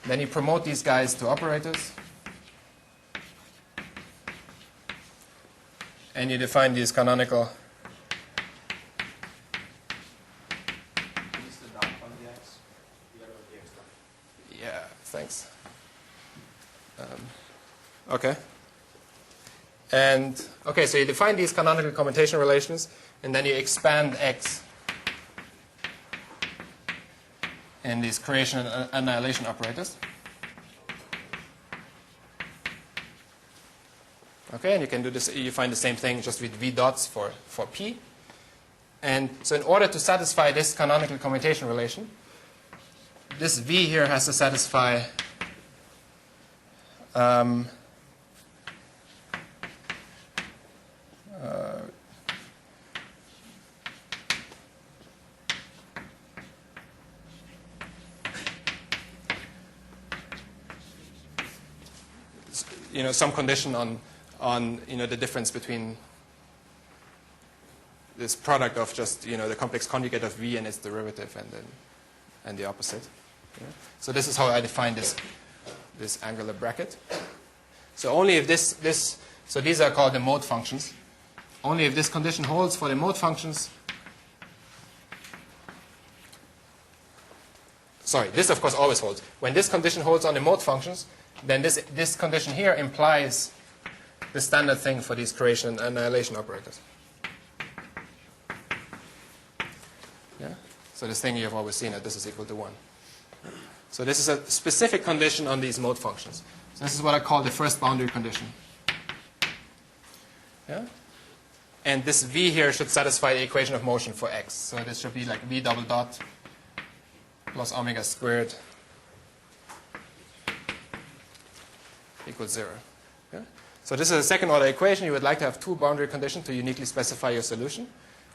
Then you promote these guys to operators. And you define these canonical. Use the dot on the X. You gotta have the X dot. Yeah, thanks. Okay. And, okay, so you define these canonical commutation relations, and then you expand X in these creation and annihilation operators. Okay, and you can do this, you find the same thing just with V dots for P. And so in order to satisfy this canonical commutation relation, this V here has to satisfy some condition on the difference between this product of just the complex conjugate of V and its derivative and the opposite. Yeah. So this is how I define this angular bracket. So only if so these are called the mode functions. Only if this condition holds for the mode functions. Sorry, this of course always holds. When this condition holds on the mode functions, then this condition here implies the standard thing for these creation and annihilation operators. Yeah? So this thing you have always seen that this is equal to 1. So this is a specific condition on these mode functions. So this is what I call the first boundary condition. Yeah? And this V here should satisfy the equation of motion for X. So this should be like V double dot plus omega squared equals 0. Yeah? So this is a second order equation. You would like to have two boundary conditions to uniquely specify your solution.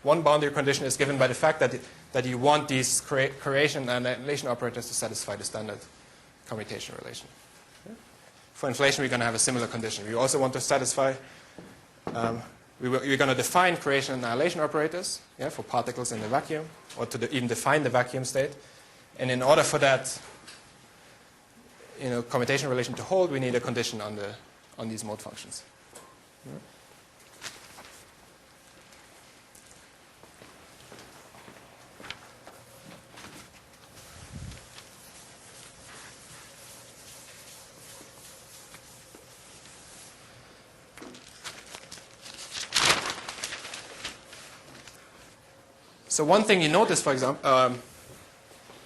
One boundary condition is given by the fact that you want these creation and annihilation operators to satisfy the standard commutation relation. Yeah? For inflation, we're going to have a similar condition. We also want to satisfy, we're going to define creation and annihilation operators for particles in the vacuum, or to even define the vacuum state. And in order for that commutation relation to hold, we need a condition on these mode functions. Yeah. So one thing you notice, for example,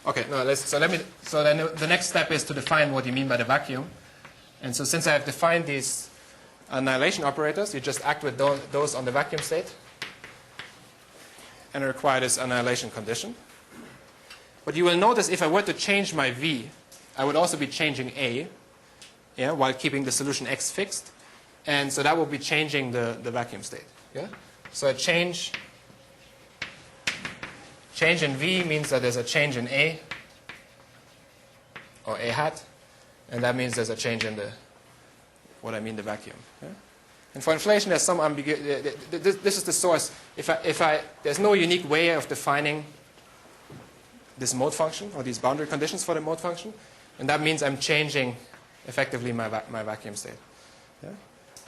okay, no, so then the next step is to define what you mean by the vacuum. And so since I have defined these annihilation operators, you just act with those on the vacuum state and require this annihilation condition. But you will notice if I were to change my V, I would also be changing A, while keeping the solution X fixed. And so that will be changing the vacuum state. Yeah? So a change in V means that there's a change in A, or A hat, and that means there's a change in the vacuum. Yeah? And for inflation, there's some ambiguity. This is the source. There's no unique way of defining this mode function, or these boundary conditions for the mode function, and that means I'm changing effectively my vacuum state. Yeah?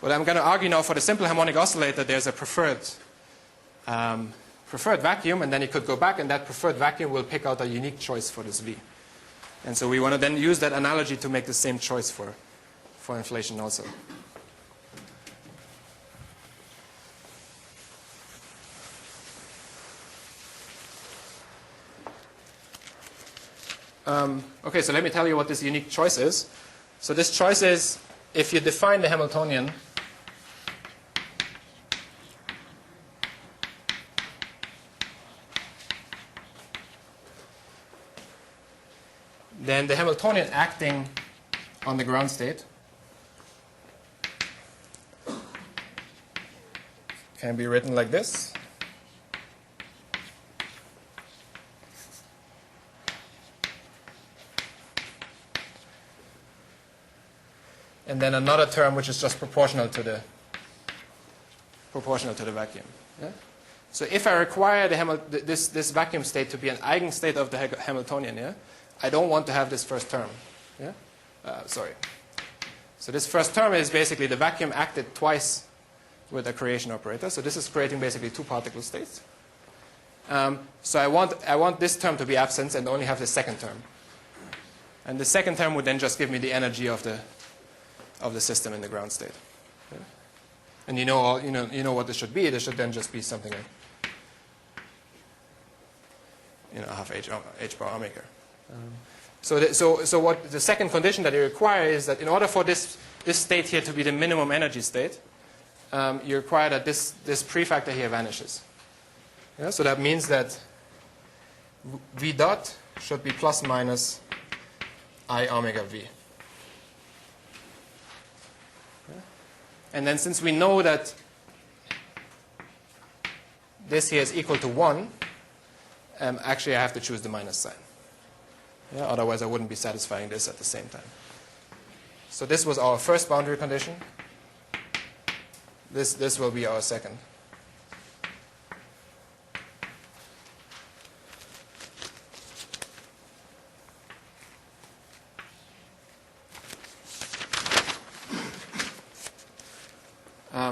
But I'm going to argue now for the simple harmonic oscillator, there's a preferred vacuum, and then you could go back, and that preferred vacuum will pick out a unique choice for this V. And so we want to then use that analogy to make the same choice for inflation also. Okay, so let me tell you what this unique choice is. So this choice is, if you define the Hamiltonian then the Hamiltonian acting on the ground state can be written like this. And then another term which is just proportional to the vacuum. Yeah? So if I require this vacuum state to be an eigenstate of the Hamiltonian, I don't want to have this first term. Yeah? sorry. So this first term is basically the vacuum acted twice with a creation operator. So this is creating basically two particle states. So I want this term to be absent and only have the second term. And the second term would then just give me the energy of the system in the ground state. Okay. And you know what this should be. This should then just be something like half h bar omega. So what the second condition that you require is that in order for this state here to be the minimum energy state, you require that this prefactor here vanishes. Yeah, so that means that V dot should be plus minus I omega V. Yeah. And then since we know that this here is equal to 1, actually I have to choose the minus sign. Yeah, otherwise I wouldn't be satisfying this at the same time. So this was our first boundary condition. This will be our second.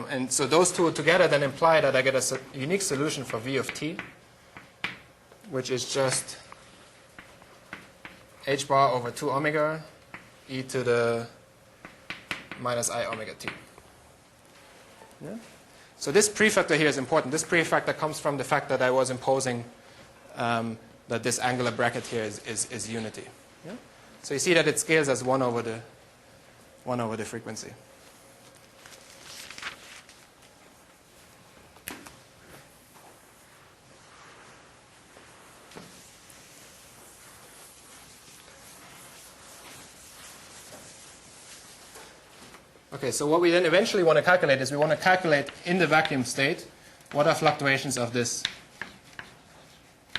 And so those two together then imply that I get a unique solution for V of t, which is just h bar over 2 omega e to the minus I omega t. Yeah? So this prefactor here is important. This prefactor comes from the fact that I was imposing that this angular bracket here is unity. Yeah? So you see that it scales as 1 over the frequency. Okay, so what we then eventually want to calculate is we want to calculate in the vacuum state what are fluctuations of this.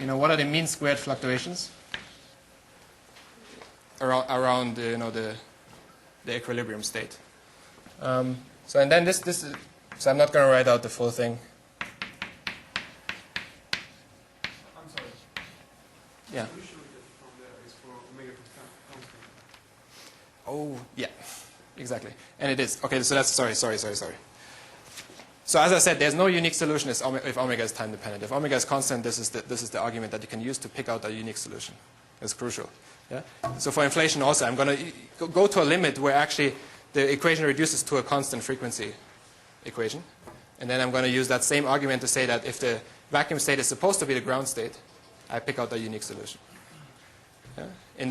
What are the mean squared fluctuations around the equilibrium state. So and then this is, so I'm not going to write out the full thing. I'm sorry. Yeah. The solution we get from there is for omega constant. Oh, yeah. Exactly. And it is. Okay, so that's, sorry. So as I said, there's no unique solution if omega is time dependent. If omega is constant, this is the argument that you can use to pick out a unique solution. It's crucial. Yeah? So for inflation also, I'm going to go to a limit where actually the equation reduces to a constant frequency equation. And then I'm going to use that same argument to say that if the vacuum state is supposed to be the ground state, I pick out a unique solution. Yeah? In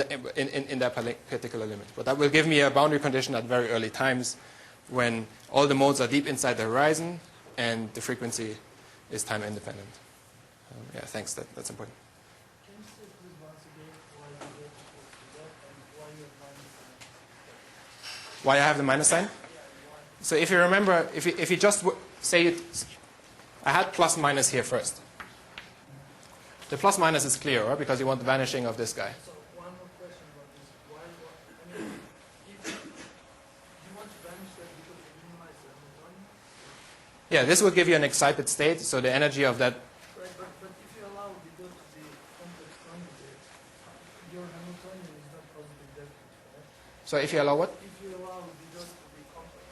that particular limit. But that will give me a boundary condition at very early times when all the modes are deep inside the horizon and the frequency is time independent. Yeah, thanks. That's important. Can you say please once again why you get equals to that and why you have minus sign? Why I have the minus sign? So if you remember, if you just say it, I had plus minus here first. The plus minus is clear, right? Because you want the vanishing of this guy. Yeah, this will give you an excited state, so the energy of that. Right, but if you allow the dot to be complex conjugate, your Hamiltonian is not positive definite, right? So if you allow what? If you allow the dot to be complex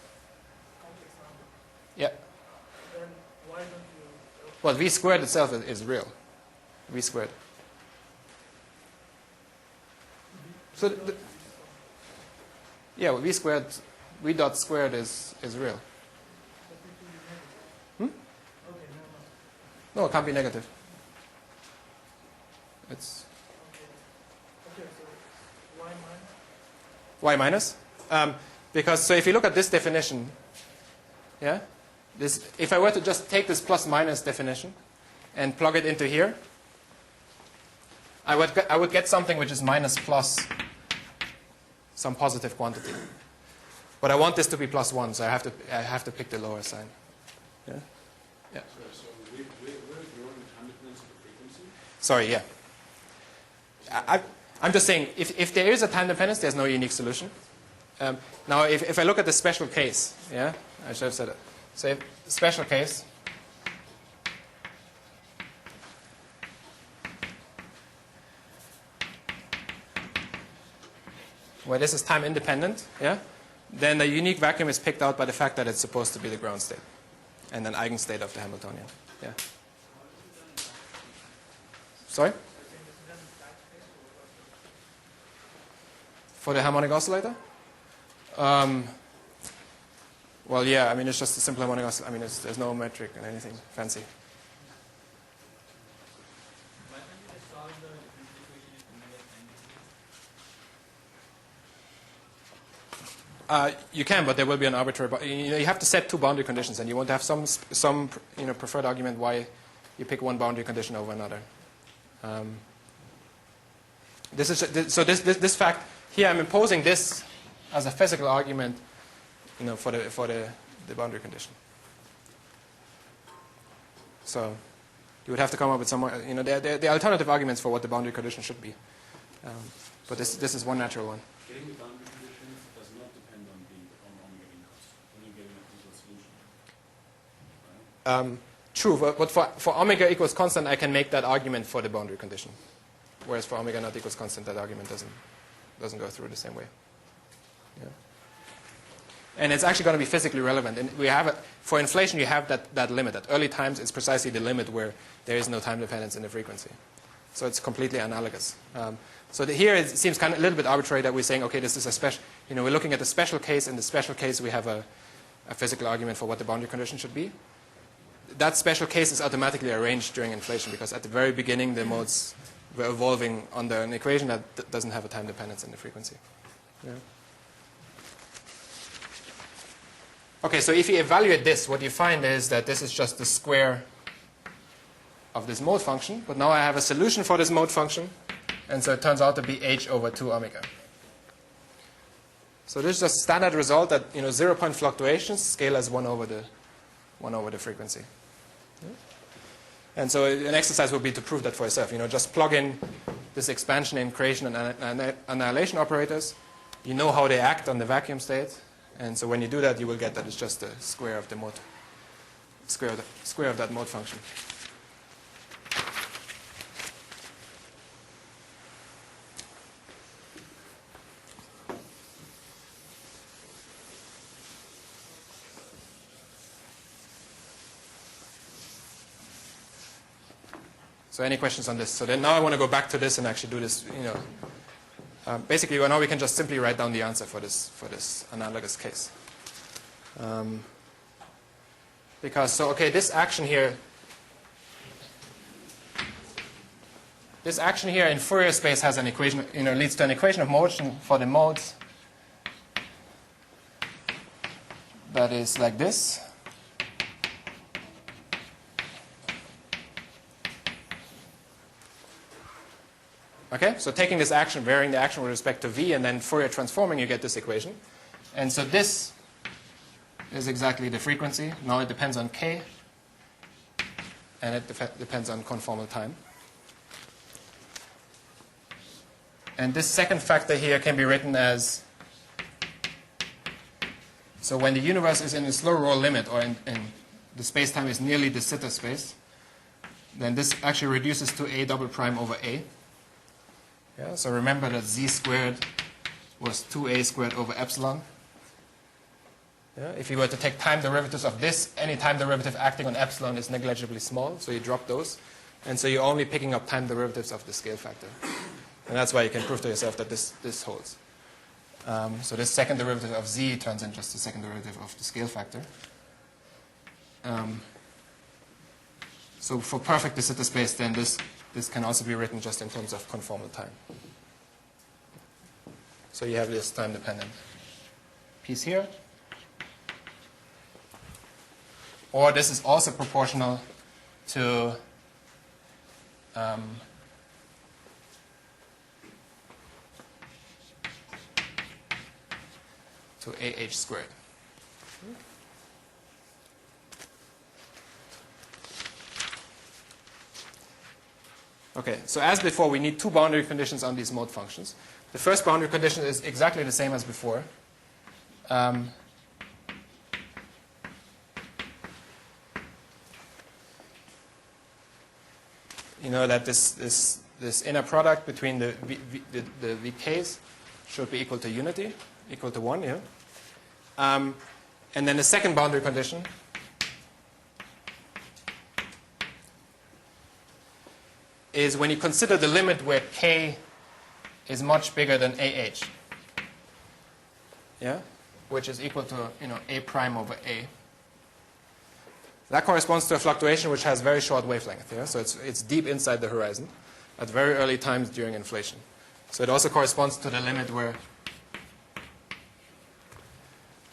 number, Yeah. then why don't you? Well, v squared itself is real. V squared. So yeah, v squared, v dot squared is real. No, it can't be negative. It's Okay, so why minus? y minus. Because so if you look at this definition, yeah, if I were to just take this plus minus definition and plug it into here, I would get something which is minus plus some positive quantity. But I want this to be plus 1, so I have to pick the lower sign. Yeah. Yeah. So where is drawing the time dependence of the frequency? Sorry, yeah. I'm just saying, if there is a time dependence, there's no unique solution. Now, if I look at the special case, yeah, I should have said it. So if special case, where this is time independent, yeah, then the unique vacuum is picked out by the fact that it's supposed to be the ground state and an eigenstate of the Hamiltonian. Yeah. Sorry? For the harmonic oscillator? Well, yeah, I mean, it's just a simple harmonic oscillator. I mean, there's no metric and anything fancy. Why can't you just solve the differential equation if omega is time? You can, but there will be an arbitrary. You have to set two boundary conditions, and you want to have some preferred argument why you pick one boundary condition over another. This fact here, I'm imposing this as a physical argument, for the boundary condition. So you would have to come up with some, the alternative arguments for what the boundary condition should be. But this is one natural one. Getting the boundary conditions does not depend on omega inputs when you're getting a physical solution. Right? True, but for omega equals constant, I can make that argument for the boundary condition. Whereas for omega not equals constant, that argument doesn't go through the same way. Yeah. And it's actually going to be physically relevant. And we have for inflation, you have that limit. At early times, it's precisely the limit where there is no time dependence in the frequency. So it's completely analogous. So here it seems kind of a little bit arbitrary that we're saying, okay, this is a special. We're looking at the special case. In the special case, we have a physical argument for what the boundary condition should be. That special case is automatically arranged during inflation because at the very beginning, the modes were evolving under an equation that doesn't have a time dependence in the frequency. Yeah. Okay, so if you evaluate this, what you find is that this is just the square of this mode function. But now I have a solution for this mode function. And so it turns out to be h over 2 omega. So this is just a standard result that 0-point fluctuations scale as 1 over the frequency. Yeah. And so an exercise would be to prove that for yourself. Just plug in this expansion in creation and annihilation operators. You know how they act on the vacuum state. And so when you do that, you will get that it's just the square of the mode, square of that mode function. So any questions on this? So then now I want to go back to this and actually do this, basically, now we can just simply write down the answer for this analogous case. Because, this action here in Fourier space has an equation, leads to an equation of motion for the modes that is like this. Okay, so taking this action, varying the action with respect to v, and then Fourier transforming, you get this equation. And so this is exactly the frequency. Now it depends on k, and it depends on conformal time. And this second factor here can be written as, so when the universe is in a slow roll limit, or in the space-time is nearly de Sitter space, then this actually reduces to a double prime over a. Yeah, so remember that z squared was 2a squared over epsilon. Yeah, if you were to take time derivatives of this, any time derivative acting on epsilon is negligibly small, so you drop those. And so you're only picking up time derivatives of the scale factor. And that's why you can prove to yourself that this holds. So this second derivative of z turns into just the second derivative of the scale factor. So for perfect de Sitter space, then this can also be written just in terms of conformal time. So you have this time-dependent piece here. Or this is also proportional to AH squared. Okay, so as before, we need two boundary conditions on these mode functions. The first boundary condition is exactly the same as before. That this inner product between the VKs should be equal to unity, equal to 1, yeah. And then the second boundary condition is when you consider the limit where k is much bigger than AH, yeah, which is equal to A prime over A. That corresponds to a fluctuation which has very short wavelength, yeah. So it's deep inside the horizon at very early times during inflation. So it also corresponds to the limit where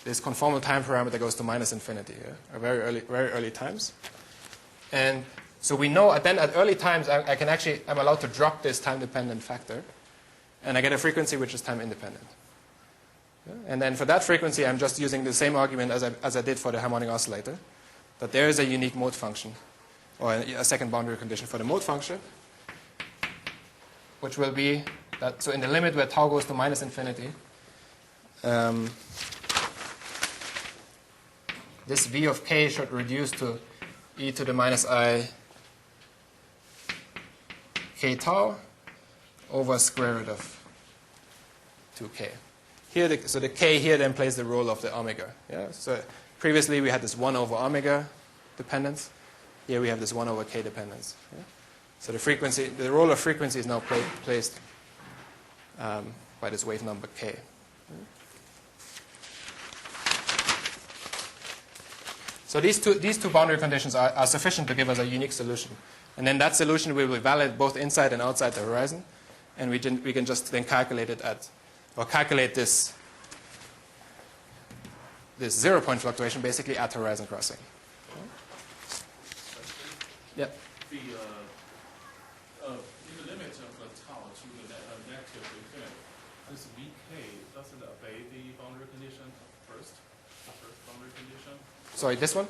this conformal time parameter goes to minus infinity, yeah, at very early times. And so we know then at early times I'm allowed to drop this time-dependent factor, and I get a frequency which is time-independent. Yeah? And then for that frequency, I'm just using the same argument as I did for the harmonic oscillator, that there is a unique mode function, or a second boundary condition for the mode function, which will be that, so in the limit where tau goes to minus infinity, this v of k should reduce to e to the minus I k tau over square root of 2k. Here, so the k here then plays the role of the omega. Yeah? So previously we had this 1 over omega dependence. Here we have this 1 over k dependence. Yeah? So the role of frequency is now placed by this wave number k. So these two boundary conditions are sufficient to give us a unique solution. And then that solution will be valid both inside and outside the horizon. And we can just then calculate it calculate this 0-point fluctuation basically at horizon crossing. Yep. In the limit of the tau to the negative infinity, this Vk doesn't obey the boundary condition first, the first boundary condition. Sorry, this one?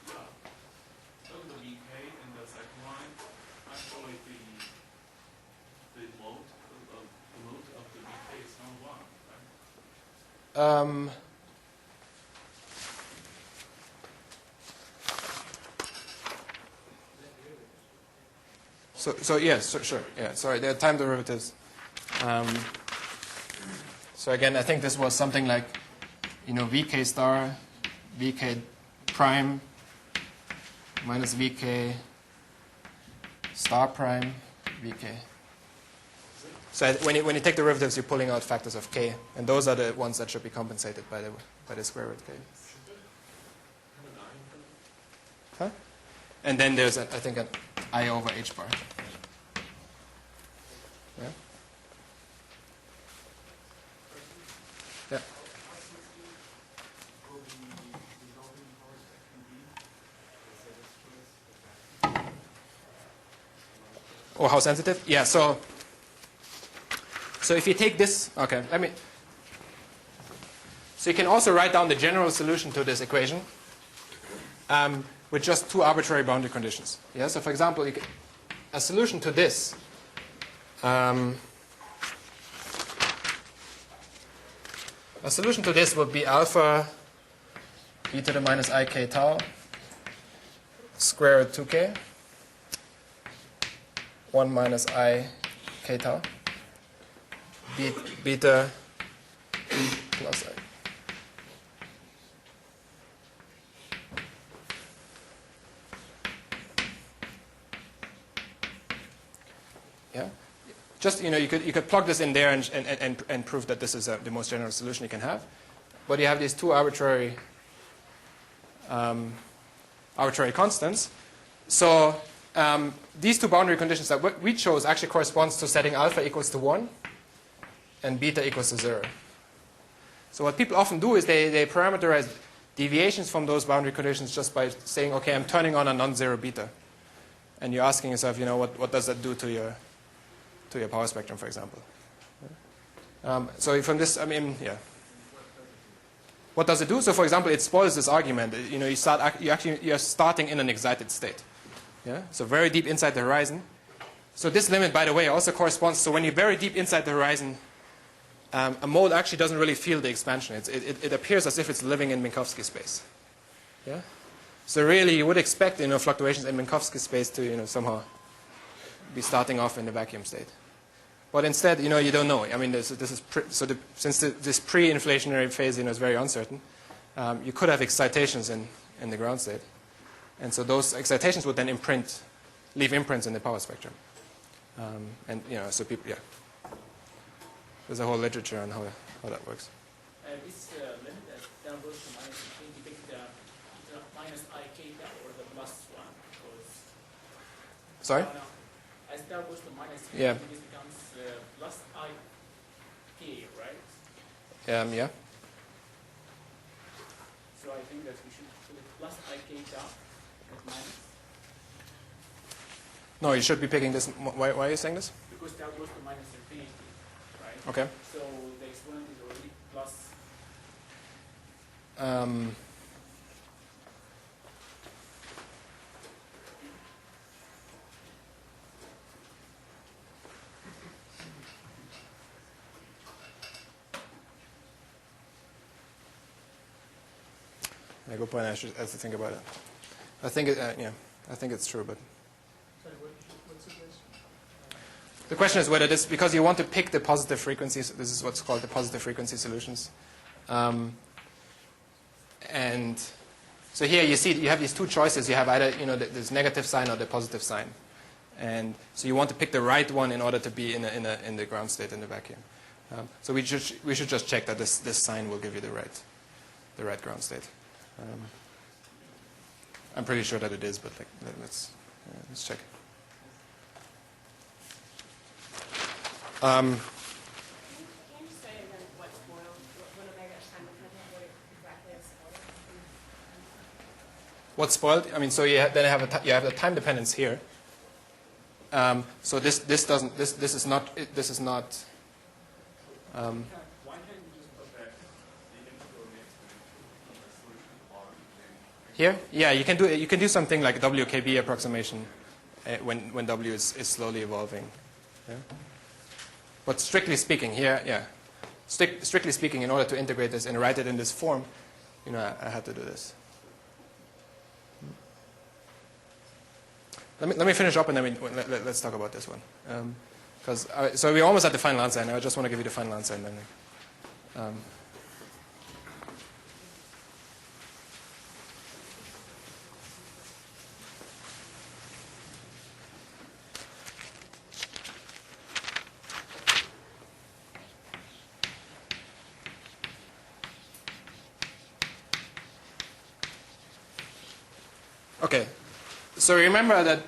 Yeah. So the Vk in the second line, actually the mode of the Vk is not 1, right? So yes, sure. Yeah, sorry, there are time derivatives. So again, I think this was something like, Vk star, Vk prime, minus Vk star prime, Vk. So when you take derivatives, you're pulling out factors of k, and those are the ones that should be compensated by the square root k. Huh? And then there's, I think, an I over h bar. Yeah? Yeah. Or how sensitive? Yeah, so if you take this, okay, so you can also write down the general solution to this equation with just two arbitrary boundary conditions. Yeah, so for example, a solution to this would be alpha e to the minus I k tau square root 2k 1 minus I k tau beta plus I. Yeah, just you could plug this in there and prove that this is the most general solution you can have, but you have these two arbitrary constants. So these two boundary conditions that we chose actually corresponds to setting alpha equals to 1 and beta equals to 0. So what people often do is they parameterize deviations from those boundary conditions just by saying, okay, I'm turning on a non-zero beta, and you're asking yourself, what does that do to your power spectrum, for example. So from this, yeah. What does it do? So for example, it spoils this argument. You're starting in an excited state. Yeah. So very deep inside the horizon. So this limit, by the way, also corresponds to when you're very deep inside the horizon, a mode actually doesn't really feel the expansion. It appears as if it's living in Minkowski space. Yeah. So really, you would expect fluctuations in Minkowski space to somehow be starting off in the vacuum state. But instead, you don't know. I mean, this is since this pre-inflationary phase, is very uncertain. You could have excitations in the ground state, and so those excitations would then leave imprints in the power spectrum. And so people, there's a whole literature on how that works. This limit as down goes to minus infinity, you take the minus ik down or the plus one? Because Sorry? as down goes to minus infinity, Yeah. this becomes plus ik, right? Yeah. So I think that we should put it plus ik down at minus. No, you should be picking this. Why are you saying this? Because down goes to minus infinity, right? Okay. So the exponent is already plus. Yeah, good point. I should have to think about it. I think I think it's true, but Sorry, what's the question? the question is whether this, because you want to pick the positive frequencies. This is what's called the positive frequency solutions. And so here you see you have these two choices. You have either this negative sign or the positive sign, and so you want to pick the right one in order to be in the ground state in the vacuum. So we should just check that this sign will give you the right ground state. I'm pretty sure that it is, but let's check. Can you say again what's spoiled? What omega is time dependent? What exactly is spoiled? What's spoiled? I mean, so you have the time dependence here. So this is not. Why can't you just put that the integral next to the solution R? Here, yeah, you can do it. You can do something like WKB approximation when W is slowly evolving. Yeah? But strictly speaking, here, strictly speaking, in order to integrate this and write it in this form, I had to do this. Let me finish up and then let's talk about this one. So we're almost at the final answer, and I just want to give you the final answer, and then. Okay, so remember that.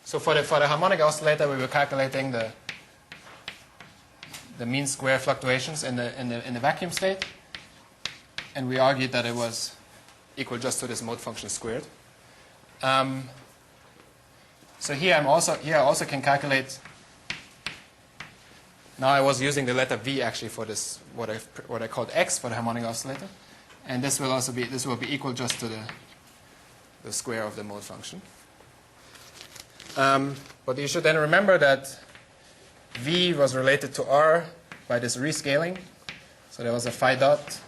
So for the harmonic oscillator, we were calculating the mean square fluctuations in the vacuum state, and we argued that it was equal just to this mode function squared. So here I also can calculate. Now I was using the letter V actually for this what I called X for the harmonic oscillator, and this will be equal just to the square of the mode function. But you should then remember that V was related to R by this rescaling. So there was a phi dot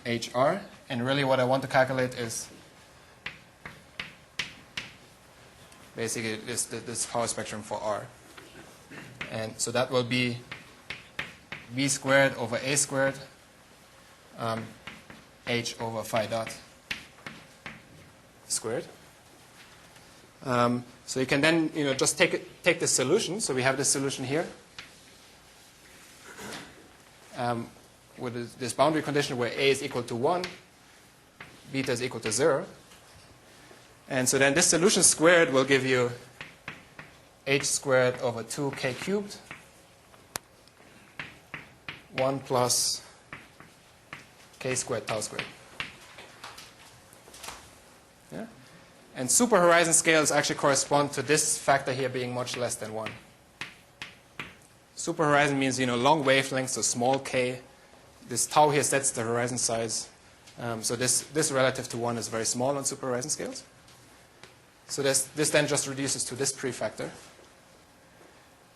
HR. And really what I want to calculate is basically this power spectrum for R. And so that will be V squared over A squared H over phi dot squared. So you can then just take the solution. So we have this solution here with this boundary condition where A is equal to 1, beta is equal to 0. And so then this solution squared will give you H squared over 2K cubed 1 plus K squared tau squared. Yeah? And super horizon scales actually correspond to this factor here being much less than 1. Super horizon means long wavelengths, so small k. This tau here sets the horizon size. So this relative to 1 is very small on super horizon scales. So this then just reduces to this prefactor.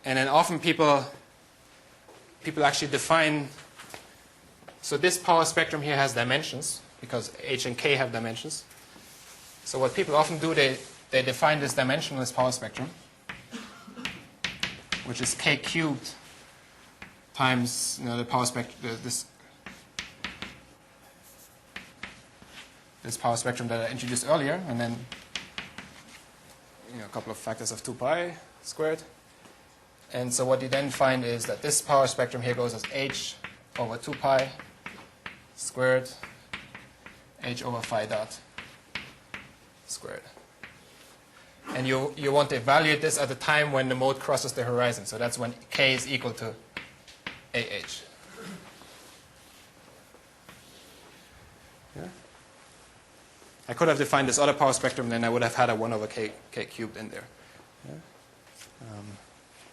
And then often people actually define. So this power spectrum here has dimensions because H and K have dimensions. So what people often do, they define this dimensionless power spectrum. which is k cubed times the power spectrum, this power spectrum that I introduced earlier, and then a couple of factors of 2 pi squared. And so what you then find is that this power spectrum here goes as h over 2 pi squared h over phi dot squared. And you want to evaluate this at the time when the mode crosses the horizon. So that's when k is equal to AH. Yeah? I could have defined this other power spectrum, then I would have had a 1 over k cubed in there. Yeah?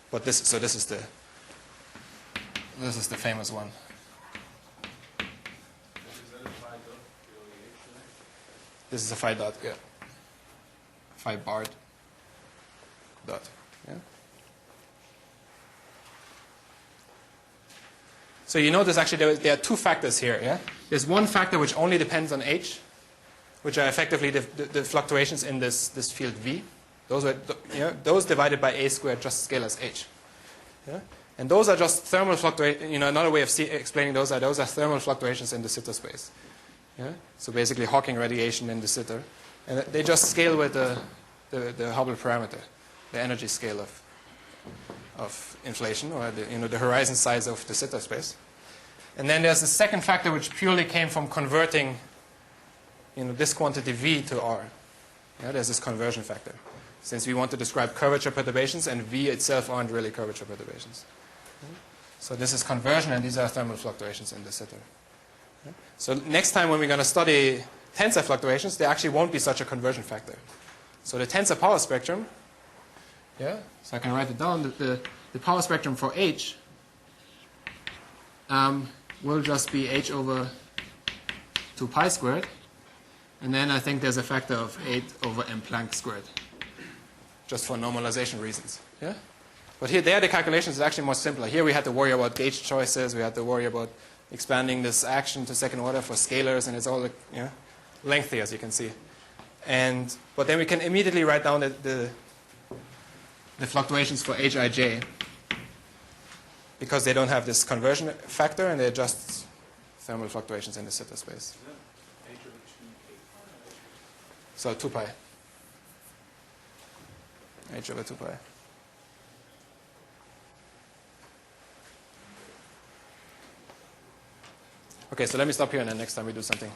But this is the famous one. This is a phi dot, yeah. Phi bar dot. Yeah? So you notice actually there are 2 factors here. Yeah? There's one factor which only depends on h, which are effectively the fluctuations in this field V. Those divided by a squared just scale as h. Yeah? And those are just thermal fluctuations. Another way of explaining those are thermal fluctuations in the Sitter space. Yeah? So basically Hawking radiation in the Sitter. And they just scale with the Hubble parameter, the energy scale of inflation, or the horizon size of the Sitter space. And then there's the second factor which purely came from converting this quantity V to R. Yeah, there's this conversion factor. Since we want to describe curvature perturbations, and V itself aren't really curvature perturbations. So this is conversion, and these are thermal fluctuations in the Sitter. So next time when we're going to study tensor fluctuations, there actually won't be such a conversion factor. So the tensor power spectrum, so I can write it down, the power spectrum for H will just be H over 2 pi squared. And then I think there's a factor of 8 over m Planck squared, just for normalization reasons. Yeah? But there the calculations is actually more simpler. Here we had to worry about gauge choices. We had to worry about expanding this action to second order for scalars, and it's all lengthy, as you can see. But then we can immediately write down the fluctuations for Hij, because they don't have this conversion factor, and they're just thermal fluctuations in the Sitter space. So 2 pi. H over 2 pi. Okay, so let me stop here, and then next time we do something